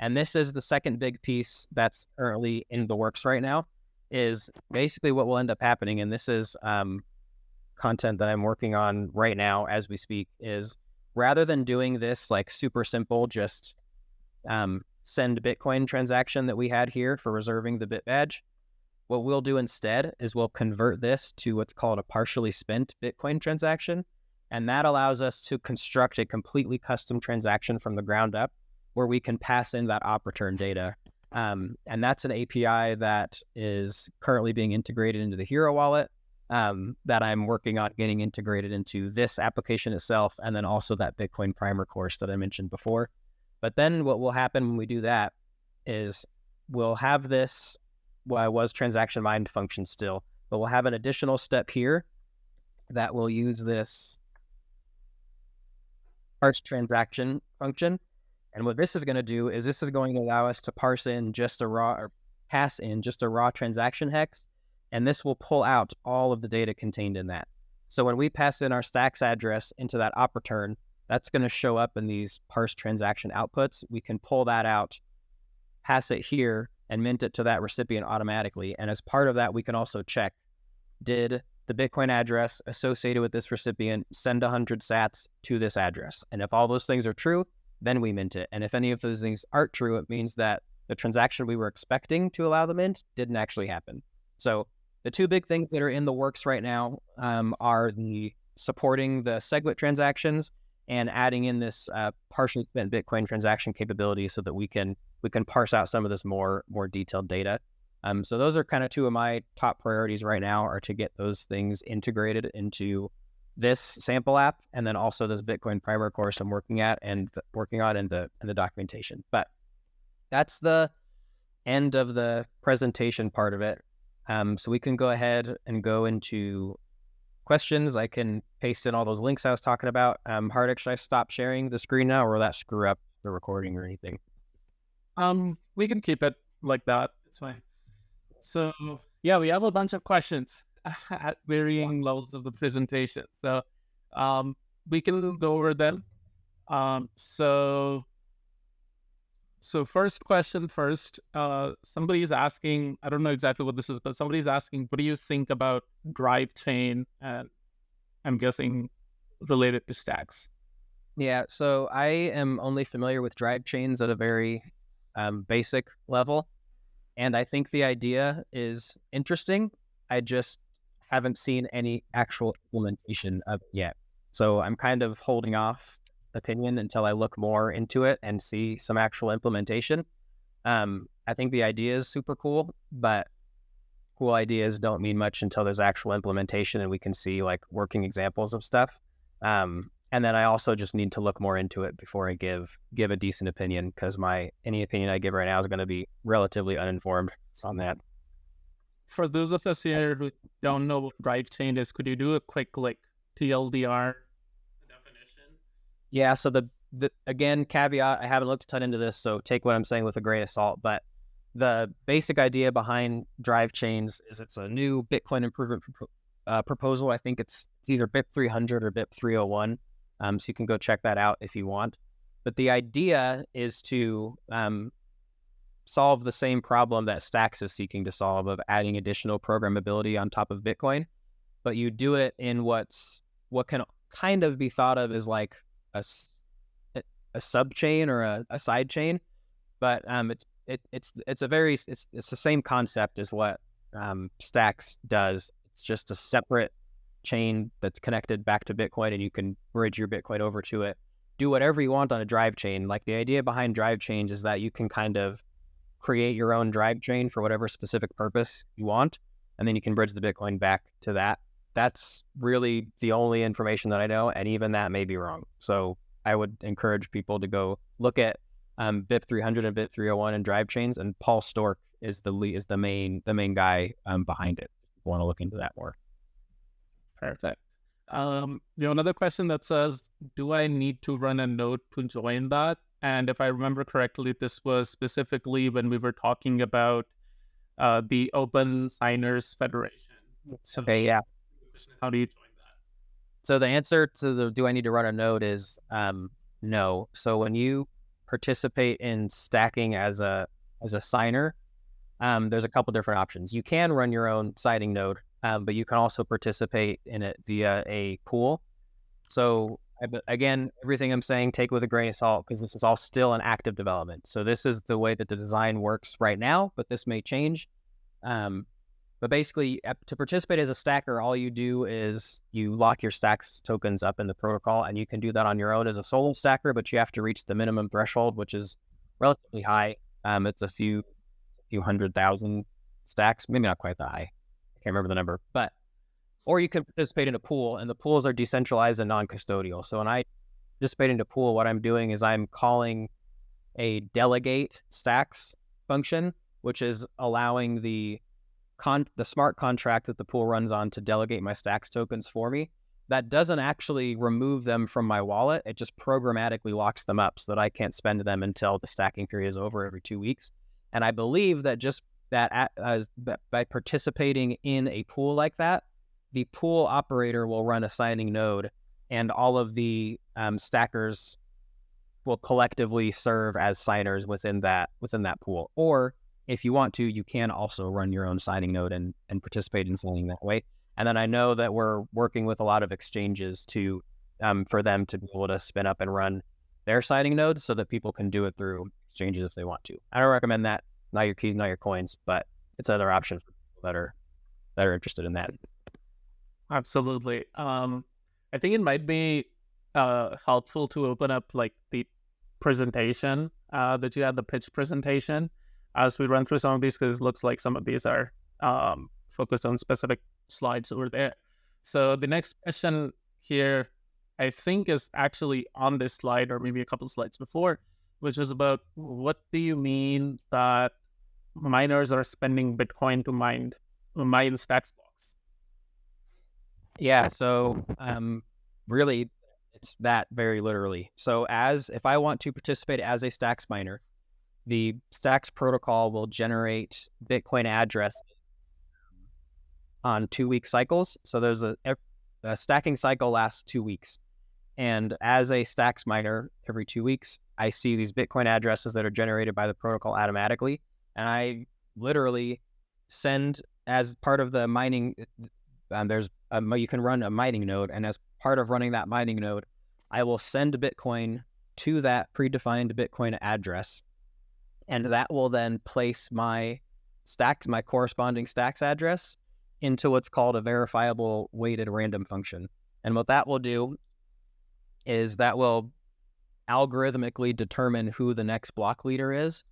And this is the second big piece that's currently in the works right now, is basically what will end up happening. And this is content that I'm working on right now as we speak, is rather than doing this like super simple, just send Bitcoin transaction that we had here for reserving the bit badge, what we'll do instead is we'll convert this to what's called a partially spent Bitcoin transaction. And that allows us to construct a completely custom transaction from the ground up, where we can pass in that op return data. And that's an API that is currently being integrated into the Hero wallet, that I'm working on getting integrated into this application itself, and then also that Bitcoin primer course that I mentioned before. But then what will happen when we do that is we'll have this, was transaction mined function still, but we'll have an additional step here that will use this parse transaction function. And what this is going to do is this is going to allow us to pass in just a raw transaction hex, and this will pull out all of the data contained in that. So when we pass in our Stacks address into that op return, that's going to show up in these parse transaction outputs. We can pull that out, pass it here, and mint it to that recipient automatically. And as part of that, we can also check, did the Bitcoin address associated with this recipient send 100 sats to this address? And if all those things are true, then we mint it. And if any of those things aren't true, it means that the transaction we were expecting to allow the mint didn't actually happen. So the two big things that are in the works right now are the supporting the SegWit transactions and adding in this partially spent Bitcoin transaction capability so that we can parse out some of this more detailed data. So those are kind of two of my top priorities right now, are to get those things integrated into this sample app, and then also this Bitcoin primer course I'm working on in the documentation. But that's the end of the presentation part of it. So we can go ahead and go into questions. I can paste in all those links I was talking about. Hardik, should I stop sharing the screen now, or will that screw up the recording or anything? We can keep it like that. It's fine. So yeah, we have a bunch of questions at varying levels of the presentation. So we can go over them. So first question first, somebody's asking, I don't know exactly what this is, but somebody's asking, what do you think about drive chain? And I'm guessing related to Stacks. Yeah, so I am only familiar with drive chains at a very basic level. And I think the idea is interesting. I just haven't seen any actual implementation of it yet. So I'm kind of holding off opinion until I look more into it and see some actual implementation. I think the idea is super cool, but cool ideas don't mean much until there's actual implementation and we can see like working examples of stuff. And then I also just need to look more into it before I give a decent opinion, because any opinion I give right now is going to be relatively uninformed on that. For those of us here who don't know what drive chain is, could you do a quick like TLDR definition? Yeah. So the again, caveat, I haven't looked a ton into this, so take what I'm saying with a grain of salt. But the basic idea behind drive chains is it's a new Bitcoin improvement proposal. I think it's either BIP 300 or BIP 301. So you can go check that out if you want. But the idea is to solve the same problem that Stacks is seeking to solve, of adding additional programmability on top of Bitcoin. But you do it in what can kind of be thought of as like a sub chain or a side chain. But it's the same concept as what Stacks does. It's just a separate chain that's connected back to Bitcoin, and you can bridge your Bitcoin over to it. Do whatever you want on a drive chain. Like, the idea behind drive chains is that you can kind of create your own drive chain for whatever specific purpose you want, and then you can bridge the Bitcoin back to that. That's really the only information that I know, and even that may be wrong. So I would encourage people to go look at BIP 300 and BIP 301 and drive chains, and Paul Stork is the main guy behind it. If you want to look into that more. Perfect. Another question that says, do I need to run a node to join that? And if I remember correctly, this was specifically when we were talking about the Open Signers Federation. So okay, yeah. How do you join that? So the answer to the do I need to run a node is no. So when you participate in stacking as a signer, there's a couple different options. You can run your own signing node, but you can also participate in it via a pool. So again, everything I'm saying, take with a grain of salt, because this is all still an active development. So this is the way that the design works right now, but this may change. But basically, to participate as a stacker, all you do is you lock your stacks tokens up in the protocol, and you can do that on your own as a solo stacker, but you have to reach the minimum threshold, which is relatively high. It's a few 100,000 stacks, maybe not quite that high. I can't remember the number, but or you can participate in a pool, and the pools are decentralized and non-custodial. So when I participate in a pool, what I'm doing is I'm calling a delegate stacks function, which is allowing the smart contract that the pool runs on to delegate my stacks tokens for me. That doesn't actually remove them from my wallet. It just programmatically locks them up so that I can't spend them until the stacking period is over every 2 weeks. And I believe that just that by participating in a pool like that, the pool operator will run a signing node, and all of the stackers will collectively serve as signers within that pool. Or if you want to, you can also run your own signing node and participate in signing that way. And then I know that we're working with a lot of exchanges to for them to be able to spin up and run their signing nodes so that people can do it through exchanges if they want to. I don't recommend that. Not your keys, not your coins, but it's another option for people that are interested in that. Absolutely. I think it might be helpful to open up like the presentation that you had, the pitch presentation, as we run through some of these, because it looks like some of these are focused on specific slides over there. So the next question here, I think, is actually on this slide, or maybe a couple slides before, which is about what do you mean that miners are spending Bitcoin to mine stacks blocks? Yeah, so really, it's that very literally. So if I want to participate as a Stacks miner, the Stacks protocol will generate Bitcoin addresses on 2-week cycles. So there's a stacking cycle lasts 2 weeks. And as a Stacks miner, every 2 weeks, I see these Bitcoin addresses that are generated by the protocol automatically. And I literally send, as part of the mining, you can run a mining node. And as part of running that mining node, I will send Bitcoin to that predefined Bitcoin address, and that will then place my corresponding stacks address into what's called a verifiable weighted random function. And what that will do is that will algorithmically determine who the next block leader is,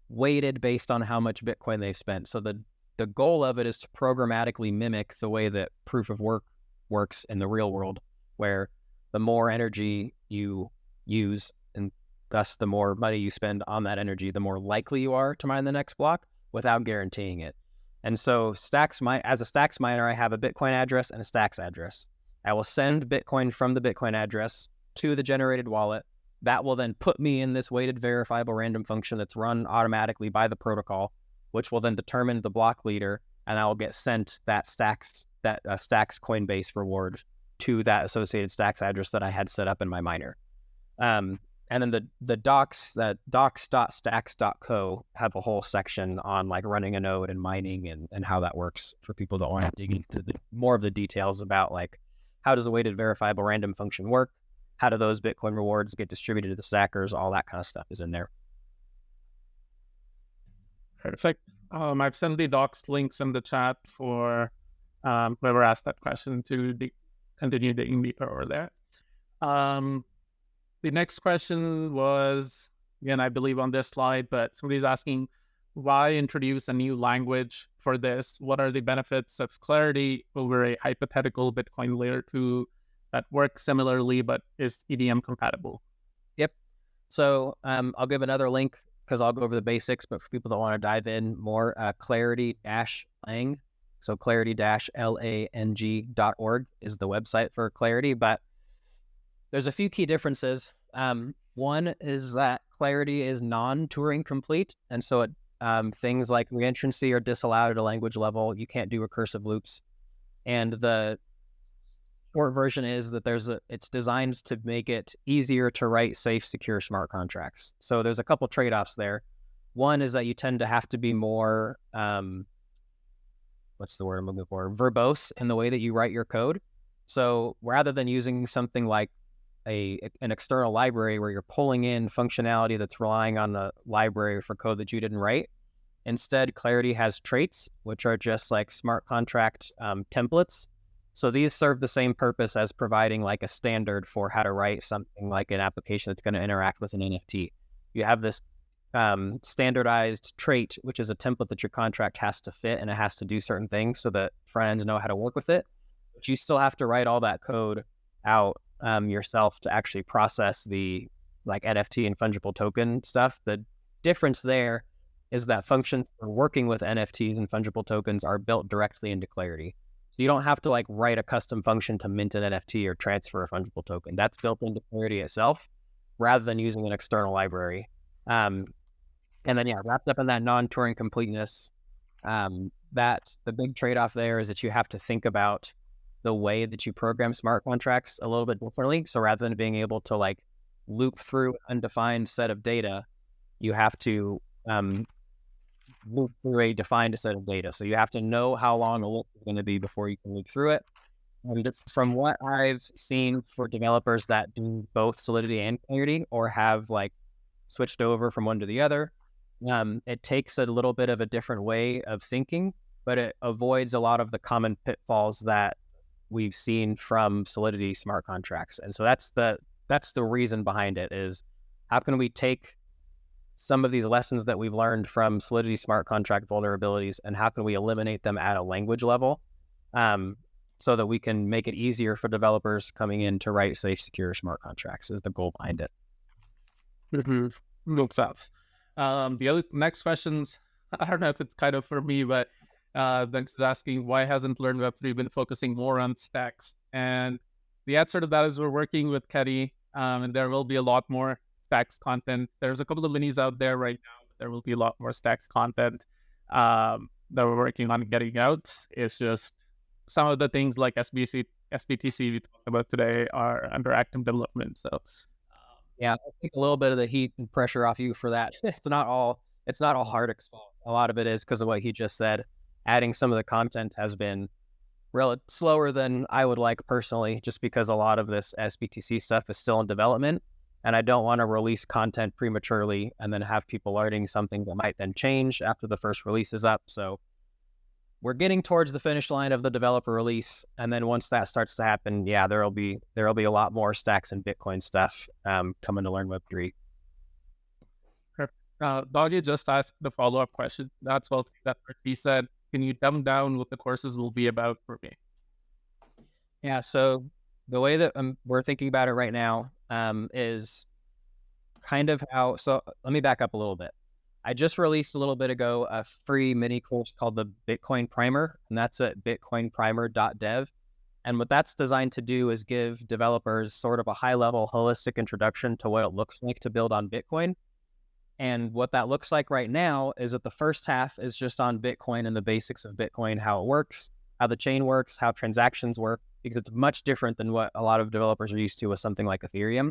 weighted based on how much Bitcoin they've spent. So the goal of it is to programmatically mimic the way that proof of work works in the real world, where the more energy you use and thus the more money you spend on that energy, the more likely you are to mine the next block without guaranteeing it. And so as a stacks miner, I have a Bitcoin address and a stacks address. I will send Bitcoin from the Bitcoin address to the generated wallet. That will then put me in this weighted verifiable random function that's run automatically by the protocol, which will then determine the block leader, and I will get sent that stacks Coinbase reward to that associated stacks address that I had set up in my miner. And then the docs.stacks.co have a whole section on like running a node and mining and how that works for people that want to dig into more of the details about like how does a weighted verifiable random function work? How do those Bitcoin rewards get distributed to the stackers? All that kind of stuff is in there. Perfect. I've sent the docs links in the chat for whoever asked that question to continue digging deeper over there. The next question was, again, I believe on this slide, but somebody's asking, why introduce a new language for this? What are the benefits of Clarity over a hypothetical Bitcoin layer 2 that works similarly but is EVM compatible? Yep. So I'll give another link because I'll go over the basics, but for people that want to dive in more, clarity-lang, so clarity-lang.org is the website for Clarity, but there's a few key differences. One is that Clarity is non-Turing complete, and so things like reentrancy are disallowed at a language level. You can't do recursive loops. And the short version is that it's designed to make it easier to write safe, secure smart contracts. So there's a couple trade-offs there. One is that you tend to have to be more, what's the word I'm looking for? Verbose in the way that you write your code. So rather than using something like an external library where you're pulling in functionality that's relying on the library for code that you didn't write, instead Clarity has traits, which are just like smart contract templates. So these serve the same purpose as providing like a standard for how to write something like an application that's going to interact with an NFT. You have this standardized trait, which is a template that your contract has to fit, and it has to do certain things so that front ends know how to work with it. But you still have to write all that code out yourself to actually process the like NFT and fungible token stuff. The difference there is that functions for working with NFTs and fungible tokens are built directly into Clarity. So you don't have to like write a custom function to mint an NFT or transfer a fungible token. That's built into Clarity itself rather than using an external library. And then, wrapped up in that non-Turing completeness, that the big trade-off there is that you have to think about the way that you program smart contracts a little bit differently. So rather than being able to like loop through an undefined set of data, you have to loop through a defined set of data. So you have to know how long a loop is going to be before you can loop through it. And from what I've seen for developers that do both Solidity and Clarity or have like switched over from one to the other, it takes a little bit of a different way of thinking, but it avoids a lot of the common pitfalls that we've seen from Solidity smart contracts. And so that's the reason behind it, is how can we take some of these lessons that we've learned from Solidity smart contract vulnerabilities and how can we eliminate them at a language level so that we can make it easier for developers coming in to write safe, secure smart contracts is the goal behind it. Makes sense. The other next questions, I don't know if it's kind of for me, but thanks for asking, why hasn't LearnWeb3 been focusing more on stacks? And the answer to that is we're working with Kenny, and there will be a lot more stacks content. There's a couple of minis out there right now, but there will be a lot more stacks content that we're working on getting out. It's just some of the things like sBTC we talked about today are under active development. So I'll take a little bit of the heat and pressure off you for that. It's not all Hardik's fault. A lot of it is because of what he just said. Adding some of the content has been slower than I would like personally, just because a lot of this sBTC stuff is still in development, and I don't want to release content prematurely and then have people learning something that might then change after the first release is up. So we're getting towards the finish line of the developer release, and then once that starts to happen, yeah, there'll be a lot more Stacks and Bitcoin stuff coming to LearnWeb3. Doggy just asked the follow-up question. That's all that he said. Can you dumb down what the courses will be about for me? Yeah, so the way that we're thinking about it right now is kind of how, so let me back up a little bit. I just released a little bit ago a free mini course called the Bitcoin Primer, and that's at bitcoinprimer.dev. And what that's designed to do is give developers sort of a high-level holistic introduction to what it looks like to build on Bitcoin. And what that looks like right now is that the first half is just on Bitcoin and the basics of Bitcoin, how it works, how the chain works, how transactions work, because it's much different than what a lot of developers are used to with something like Ethereum,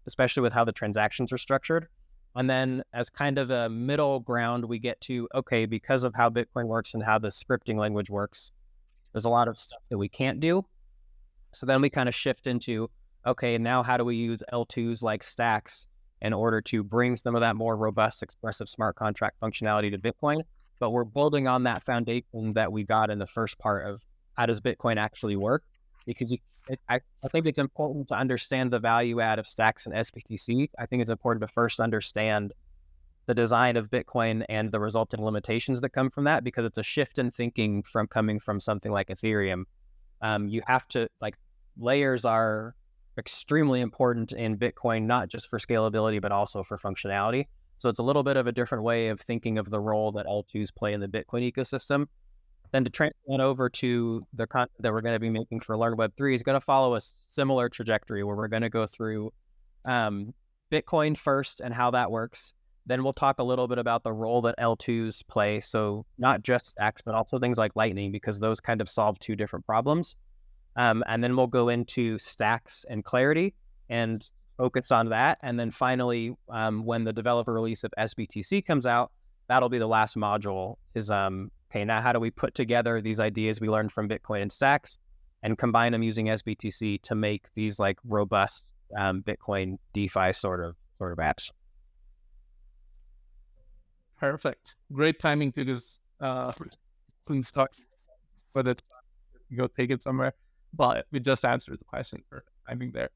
especially with how the transactions are structured. And then as kind of a middle ground, we get to, okay, because of how Bitcoin works and how the scripting language works, there's a lot of stuff that we can't do. So then we kind of shift into, okay, now how do we use L2s like Stacks in order to bring some of that more robust, expressive smart contract functionality to Bitcoin? But we're building on that foundation that we got in the first part of how does Bitcoin actually work? Because I think it's important to understand the value add of Stacks and sBTC. I think it's important to first understand the design of Bitcoin and the resulting limitations that come from that, because it's a shift in thinking from coming from something like Ethereum. You have to, like, layers are extremely important in Bitcoin, not just for scalability, but also for functionality. So it's a little bit of a different way of thinking of the role that L2s play in the Bitcoin ecosystem. Then to transfer over to the content that we're going to be making for LearnWeb3 is going to follow a similar trajectory where we're going to go through Bitcoin first and how that works. Then we'll talk a little bit about the role that L2s play. So not just Stacks, but also things like Lightning, because those kind of solve two different problems. And then we'll go into Stacks and Clarity and focus on that. And then finally, when the developer release of sBTC comes out, that'll be the last module is, okay, now how do we put together these ideas we learned from Bitcoin and Stacks and combine them using sBTC to make these like robust Bitcoin DeFi sort of apps. Perfect. Great timing because couldn't start with it. Go take it somewhere. But we just answered the question for timing there.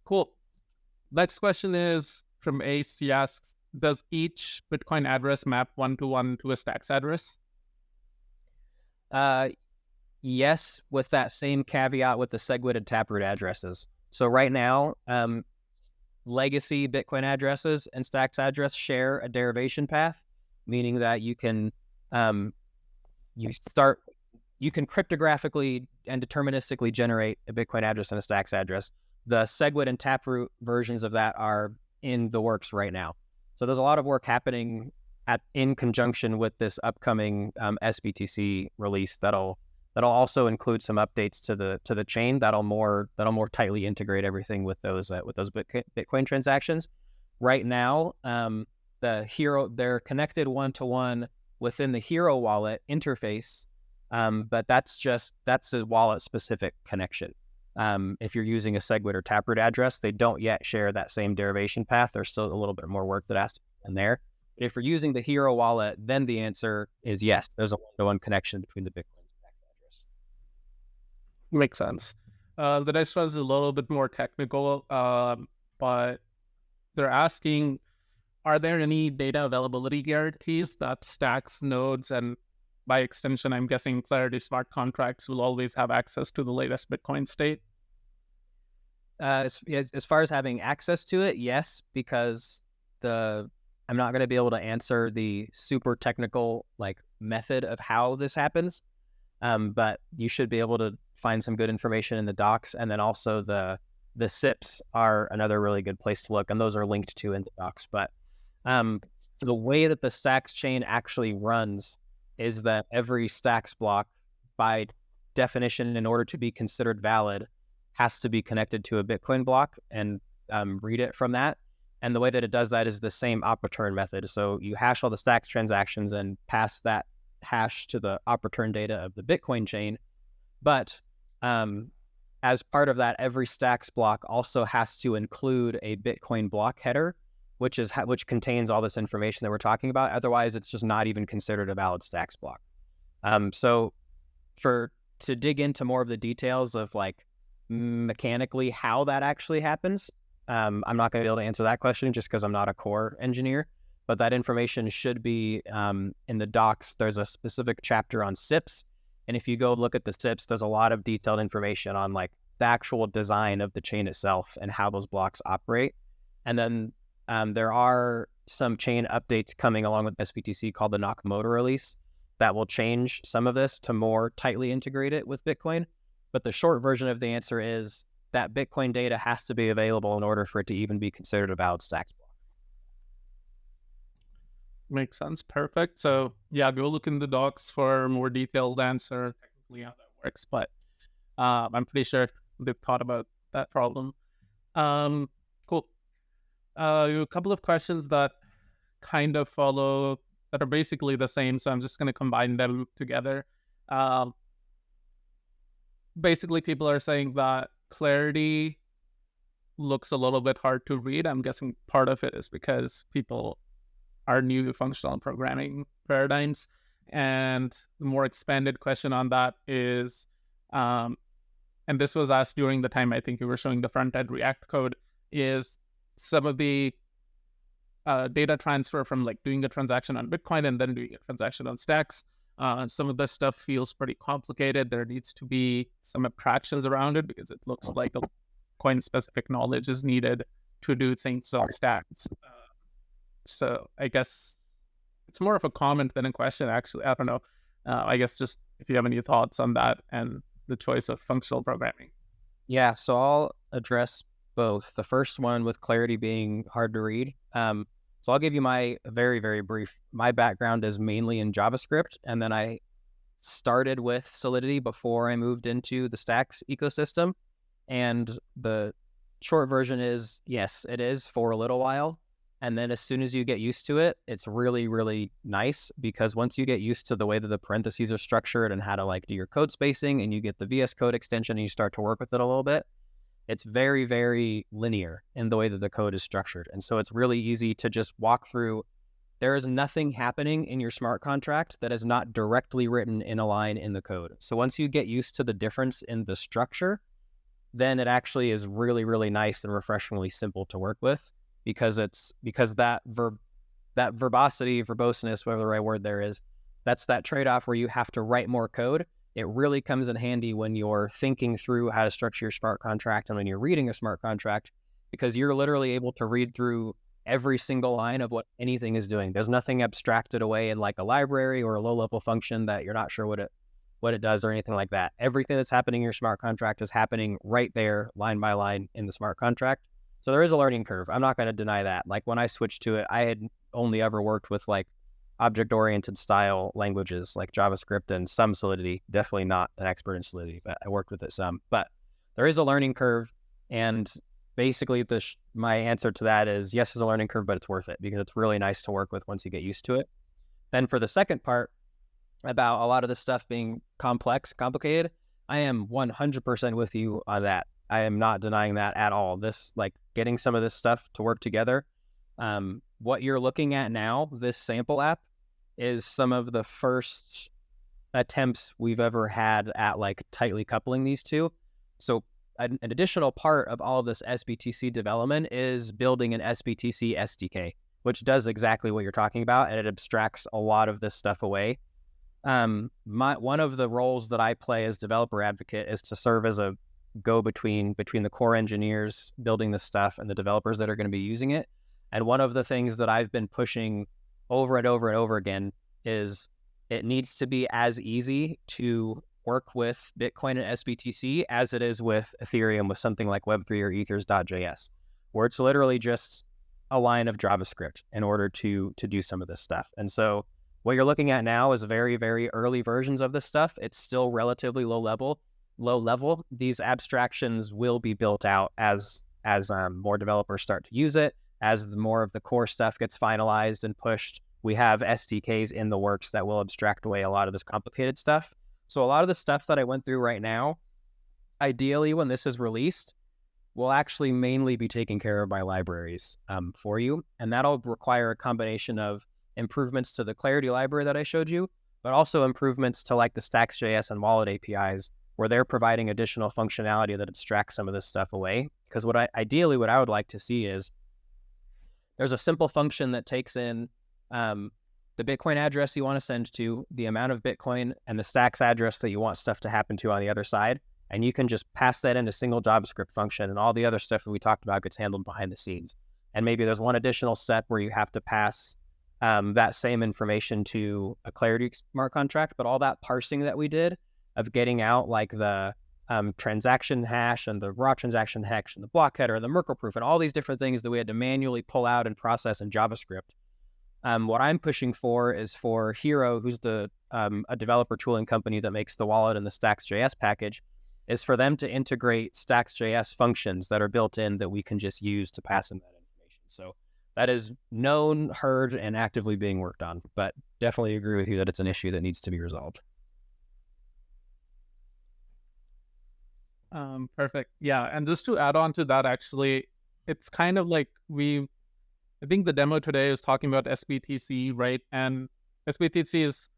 Cool. Next question is from Ace. He asks, does each Bitcoin address map one-to-one to a Stacks address? Yes, with that same caveat with the SegWit and Taproot addresses. So right now, legacy Bitcoin addresses and Stacks address share a derivation path, meaning that you can cryptographically and deterministically generate a Bitcoin address and a Stacks address. The SegWit and Taproot versions of that are in the works right now. So there's a lot of work happening in conjunction with this upcoming sBTC release that'll also include some updates to the chain that'll more tightly integrate everything with those Bitcoin transactions. Right now, they're connected one-to-one within the Hero wallet interface. But that's a wallet-specific connection. If you're using a SegWit or Taproot address, they don't yet share that same derivation path. There's still a little bit more work that has to be done there. But if you're using the Hero wallet, then the answer is yes. There's a one-to-one connection between the Bitcoin and Stacks address. Makes sense. The next one is a little bit more technical, but they're asking, are there any data availability guarantees that Stacks, nodes, and by extension, I'm guessing Clarity smart contracts will always have access to the latest Bitcoin state? As far as having access to it, yes, because I'm not going to be able to answer the super technical method of how this happens, but you should be able to find some good information in the docs, and then also the SIPs are another really good place to look, and those are linked to in the docs. But the way that the Stacks chain actually runs is that every Stacks block, by definition, in order to be considered valid, has to be connected to a Bitcoin block and read it from that. And the way that it does that is the same op return method. So you hash all the Stacks transactions and pass that hash to the op return data of the Bitcoin chain. But as part of that, every Stacks block also has to include a Bitcoin block header, which contains all this information that we're talking about. Otherwise, it's just not even considered a valid Stacks block. So to dig into more of the details of like mechanically how that actually happens, I'm not going to be able to answer that question just because I'm not a core engineer. But that information should be in the docs. There's a specific chapter on SIPs. And if you go look at the SIPs, there's a lot of detailed information on like the actual design of the chain itself and how those blocks operate. And then there are some chain updates coming along with sBTC called the Nakamoto release that will change some of this to more tightly integrate it with Bitcoin. But the short version of the answer is that Bitcoin data has to be available in order for it to even be considered a valid Stacks block. Makes sense. Perfect. So yeah, go look in the docs for a more detailed answer technically how that works. But I'm pretty sure they've thought about that problem. Cool. A couple of questions that kind of follow that are basically the same. So I'm just going to combine them together. Basically, people are saying that clarity looks a little bit hard to read. I'm guessing part of it is because people are new to functional programming paradigms. And the more expanded question on that is, and this was asked during the time I think you were showing the front-end React code, is some of the data transfer from like doing a transaction on Bitcoin and then doing a transaction on Stacks. Some of this stuff feels pretty complicated. There needs to be some abstractions around it because it looks like a coin-specific knowledge is needed to do things on Stacks. So I guess it's more of a comment than a question, actually. I don't know. I guess just if you have any thoughts on that and the choice of functional programming. Yeah, so I'll address both. The first one with clarity being hard to read. So I'll give you my very, very brief. My background is mainly in JavaScript, and then I started with Solidity before I moved into the Stacks ecosystem. And the short version is, yes, it is for a little while. And then as soon as you get used to it, it's really, really nice because once you get used to the way that the parentheses are structured and how to like do your code spacing and you get the VS Code extension and you start to work with it a little bit, it's very, very linear in the way that the code is structured. And so it's really easy to just walk through. There is nothing happening in your smart contract that is not directly written in a line in the code. So once you get used to the difference in the structure, then it actually is really, really nice and refreshingly simple to work with. Because that verboseness, whatever the right word there is, that's that trade-off where you have to write more code. It really comes in handy when you're thinking through how to structure your smart contract and when you're reading a smart contract, because you're literally able to read through every single line of what anything is doing. There's nothing abstracted away in like a library or a low-level function that you're not sure what it does or anything like that. Everything that's happening in your smart contract is happening right there, line by line in the smart contract. So there is a learning curve. I'm not going to deny that. Like when I switched to it, I had only ever worked with like object-oriented style languages like JavaScript and some Solidity. Definitely not an expert in Solidity, but I worked with it some. But there is a learning curve, and basically my answer to that is yes, there's a learning curve, but it's worth it because it's really nice to work with once you get used to it. Then for the second part about a lot of this stuff being complicated, I am 100% with you on that. I am not denying that at all. This, like getting some of this stuff to work together. What you're looking at now, this sample app, is some of the first attempts we've ever had at like tightly coupling these two. So an additional part of all of this sBTC development is building an sBTC SDK, which does exactly what you're talking about, and it abstracts a lot of this stuff away. One of the roles that I play as developer advocate is to serve as a go-between the core engineers building this stuff and the developers that are going to be using it. And one of the things that I've been pushing over and over and over again is it needs to be as easy to work with Bitcoin and sBTC as it is with Ethereum with something like Web3 or ethers.js, where it's literally just a line of JavaScript in order to do some of this stuff. And so what you're looking at now is very, very early versions of this stuff. It's still relatively low level. These abstractions will be built out as more developers start to use it, as more of the core stuff gets finalized and pushed, we have SDKs in the works that will abstract away a lot of this complicated stuff. So a lot of the stuff that I went through right now, ideally when this is released, will actually mainly be taken care of by libraries for you. And that'll require a combination of improvements to the Clarity library that I showed you, but also improvements to like the Stacks.js and Wallet APIs, where they're providing additional functionality that abstracts some of this stuff away. Because what I would like to see is there's a simple function that takes in the Bitcoin address you want to send to, the amount of Bitcoin, and the Stacks address that you want stuff to happen to on the other side. And you can just pass that in a single JavaScript function, and all the other stuff that we talked about gets handled behind the scenes. And maybe there's one additional step where you have to pass that same information to a Clarity smart contract, but all that parsing that we did of getting out like the transaction hash and the raw transaction hash and the block header and the Merkle proof and all these different things that we had to manually pull out and process in JavaScript. What I'm pushing for is for Hero, who's a developer tooling company that makes the wallet and the Stacks.js package, is for them to integrate Stacks.js functions that are built in that we can just use to pass in that information. So that is known, heard, and actively being worked on, but definitely agree with you that it's an issue that needs to be resolved. Perfect. Yeah. And just to add on to that, actually, it's kind of like I think the demo today is talking about sBTC, right? And sBTC is,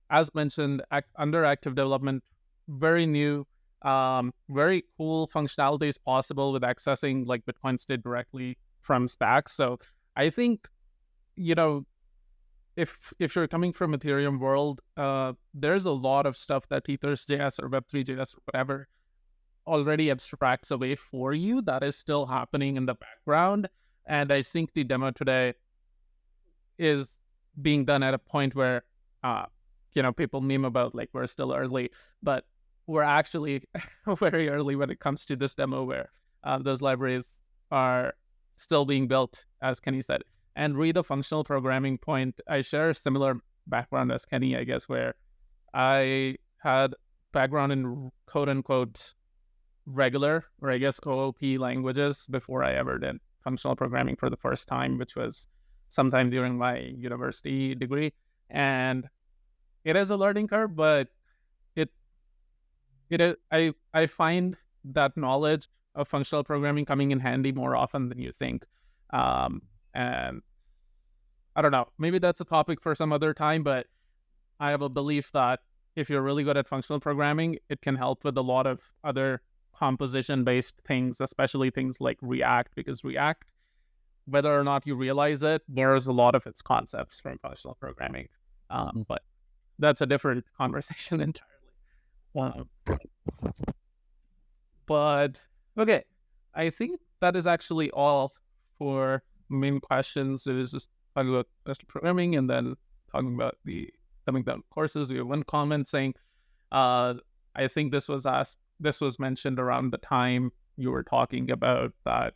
as mentioned, under active development, very new, very cool functionalities possible with accessing like Bitcoin state directly from Stacks. So I think, if you're coming from Ethereum world, there's a lot of stuff that Ethers.js or Web3.js or whatever already abstracts away for you that is still happening in the background. And I think the demo today is being done at a point where, people meme about like we're still early, but we're actually very early when it comes to this demo where those libraries are still being built, as Kenny said. And read the functional programming point, I share a similar background as Kenny, I guess, where I had background in quote unquote regular, or I guess OOP languages before I ever did functional programming for the first time, which was sometime during my university degree. And it is a learning curve, but I find that knowledge of functional programming coming in handy more often than you think. And I don't know, maybe that's a topic for some other time, but I have a belief that if you're really good at functional programming, it can help with a lot of other composition-based things, especially things like React, because React, whether or not you realize it, there's a lot of its concepts from functional programming. But that's a different conversation entirely. But okay, I think that is actually all for main questions. It is just talking about programming and then talking about the coming down courses. We have one comment saying, I think this was mentioned around the time you were talking about that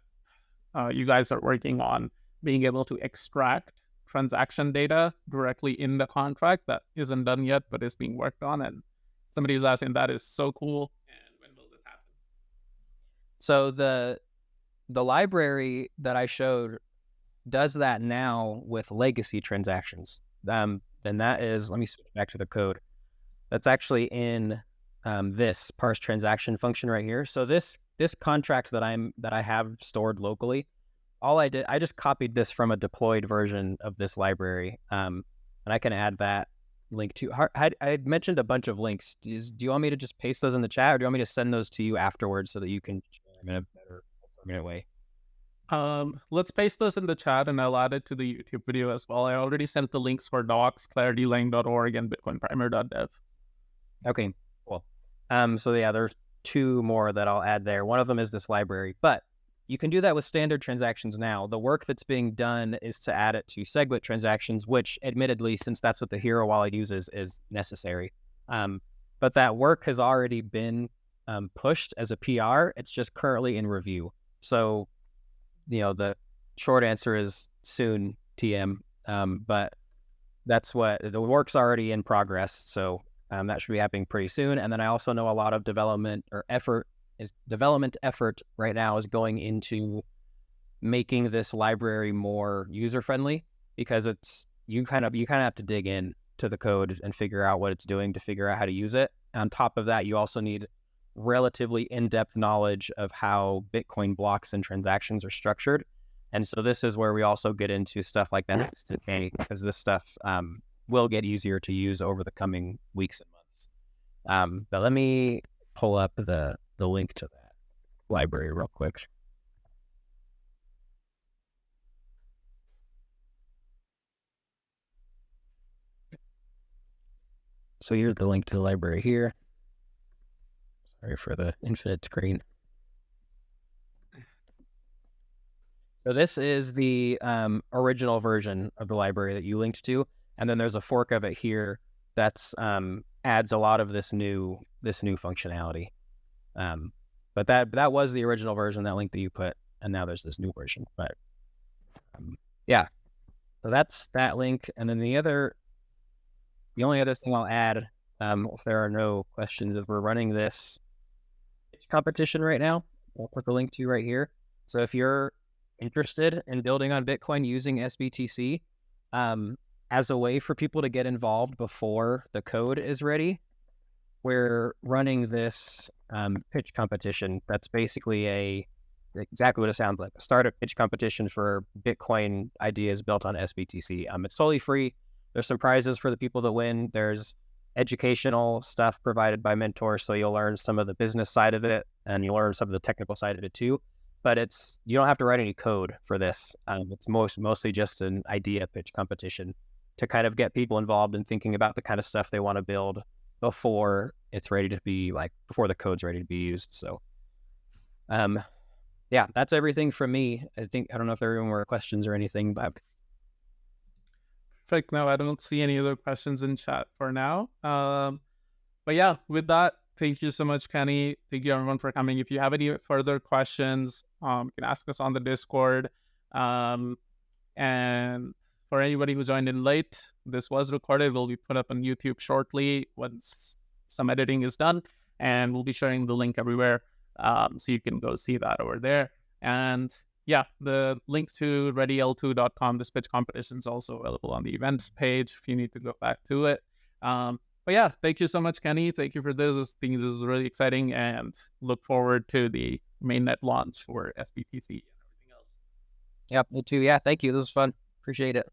you guys are working on being able to extract transaction data directly in the contract. That isn't done yet, but is being worked on. And somebody was asking, that is so cool. And when will this happen? So the library that I showed does that now with legacy transactions. And that is, let me switch back to the code. That's actually in this parse transaction function right here. So this contract that I have stored locally, all I did, I just copied this from a deployed version of this library, and I can add that link to. I mentioned a bunch of links. Do you want me to just paste those in the chat, or do you want me to send those to you afterwards so that you can share them in a better, permanent way? Let's paste those in the chat, and I'll add it to the YouTube video as well. I already sent the links for docs, claritylang.org, and bitcoinprimer.dev. Okay, cool. So yeah, there's two more that I'll add there. One of them is this library, but you can do that with standard transactions now. The work that's being done is to add it to SegWit transactions, which admittedly, since that's what the Hero wallet uses, is necessary. But that work has already been pushed as a PR. It's just currently in review. So, the short answer is soon, TM. But that's what the work's already in progress. So that should be happening pretty soon. And then I also know a lot of development effort right now is going into making this library more user friendly, because it's you kind of have to dig in to the code and figure out what it's doing to figure out how to use it. On top of that, you also need relatively in-depth knowledge of how Bitcoin blocks and transactions are structured. And so this is where we also get into stuff like that, because this stuff will get easier to use over the coming weeks and months. But let me pull up the link to that library real quick. So here's the link to the library here. Sorry for the infinite screen. So this is the original version of the library that you linked to, and then there's a fork of it here that's adds a lot of this new functionality. But that was the original version, that link that you put, and now there's this new version. But yeah, so that's that link, and then the only other thing I'll add, if there are no questions, is we're running this competition right now. I'll put the link to you right here. So if you're interested in building on Bitcoin using sBTC, as a way for people to get involved before the code is ready, we're running this pitch competition. That's basically exactly what it sounds like, a startup pitch competition for Bitcoin ideas built on sBTC. It's totally free. There's some prizes for the people that win. There's educational stuff provided by mentors, so you'll learn some of the business side of it, and you'll learn some of the technical side of it too. But you don't have to write any code for this. It's mostly just an idea pitch competition to kind of get people involved in thinking about the kind of stuff they want to build before it's ready to be, before the code's ready to be used. So, yeah, that's everything from me. I don't know if there are any more questions or anything, but. Perfect. No, I don't see any other questions in chat for now. But yeah, with that, thank you so much, Kenny. Thank you everyone for coming. If you have any further questions, you can ask us on the Discord. And for anybody who joined in late, this was recorded. Will be put up on YouTube shortly once some editing is done, and we'll be sharing the link everywhere, so you can go see that over there. And yeah, the link to readyle2.com, this pitch competition, is also available on the events page if you need to go back to it. But yeah, thank you so much, Kenny. Thank you for this. I think this is really exciting, and look forward to the mainnet launch for sBTC and everything else. Yep, me too. Yeah, thank you. This was fun. Appreciate it.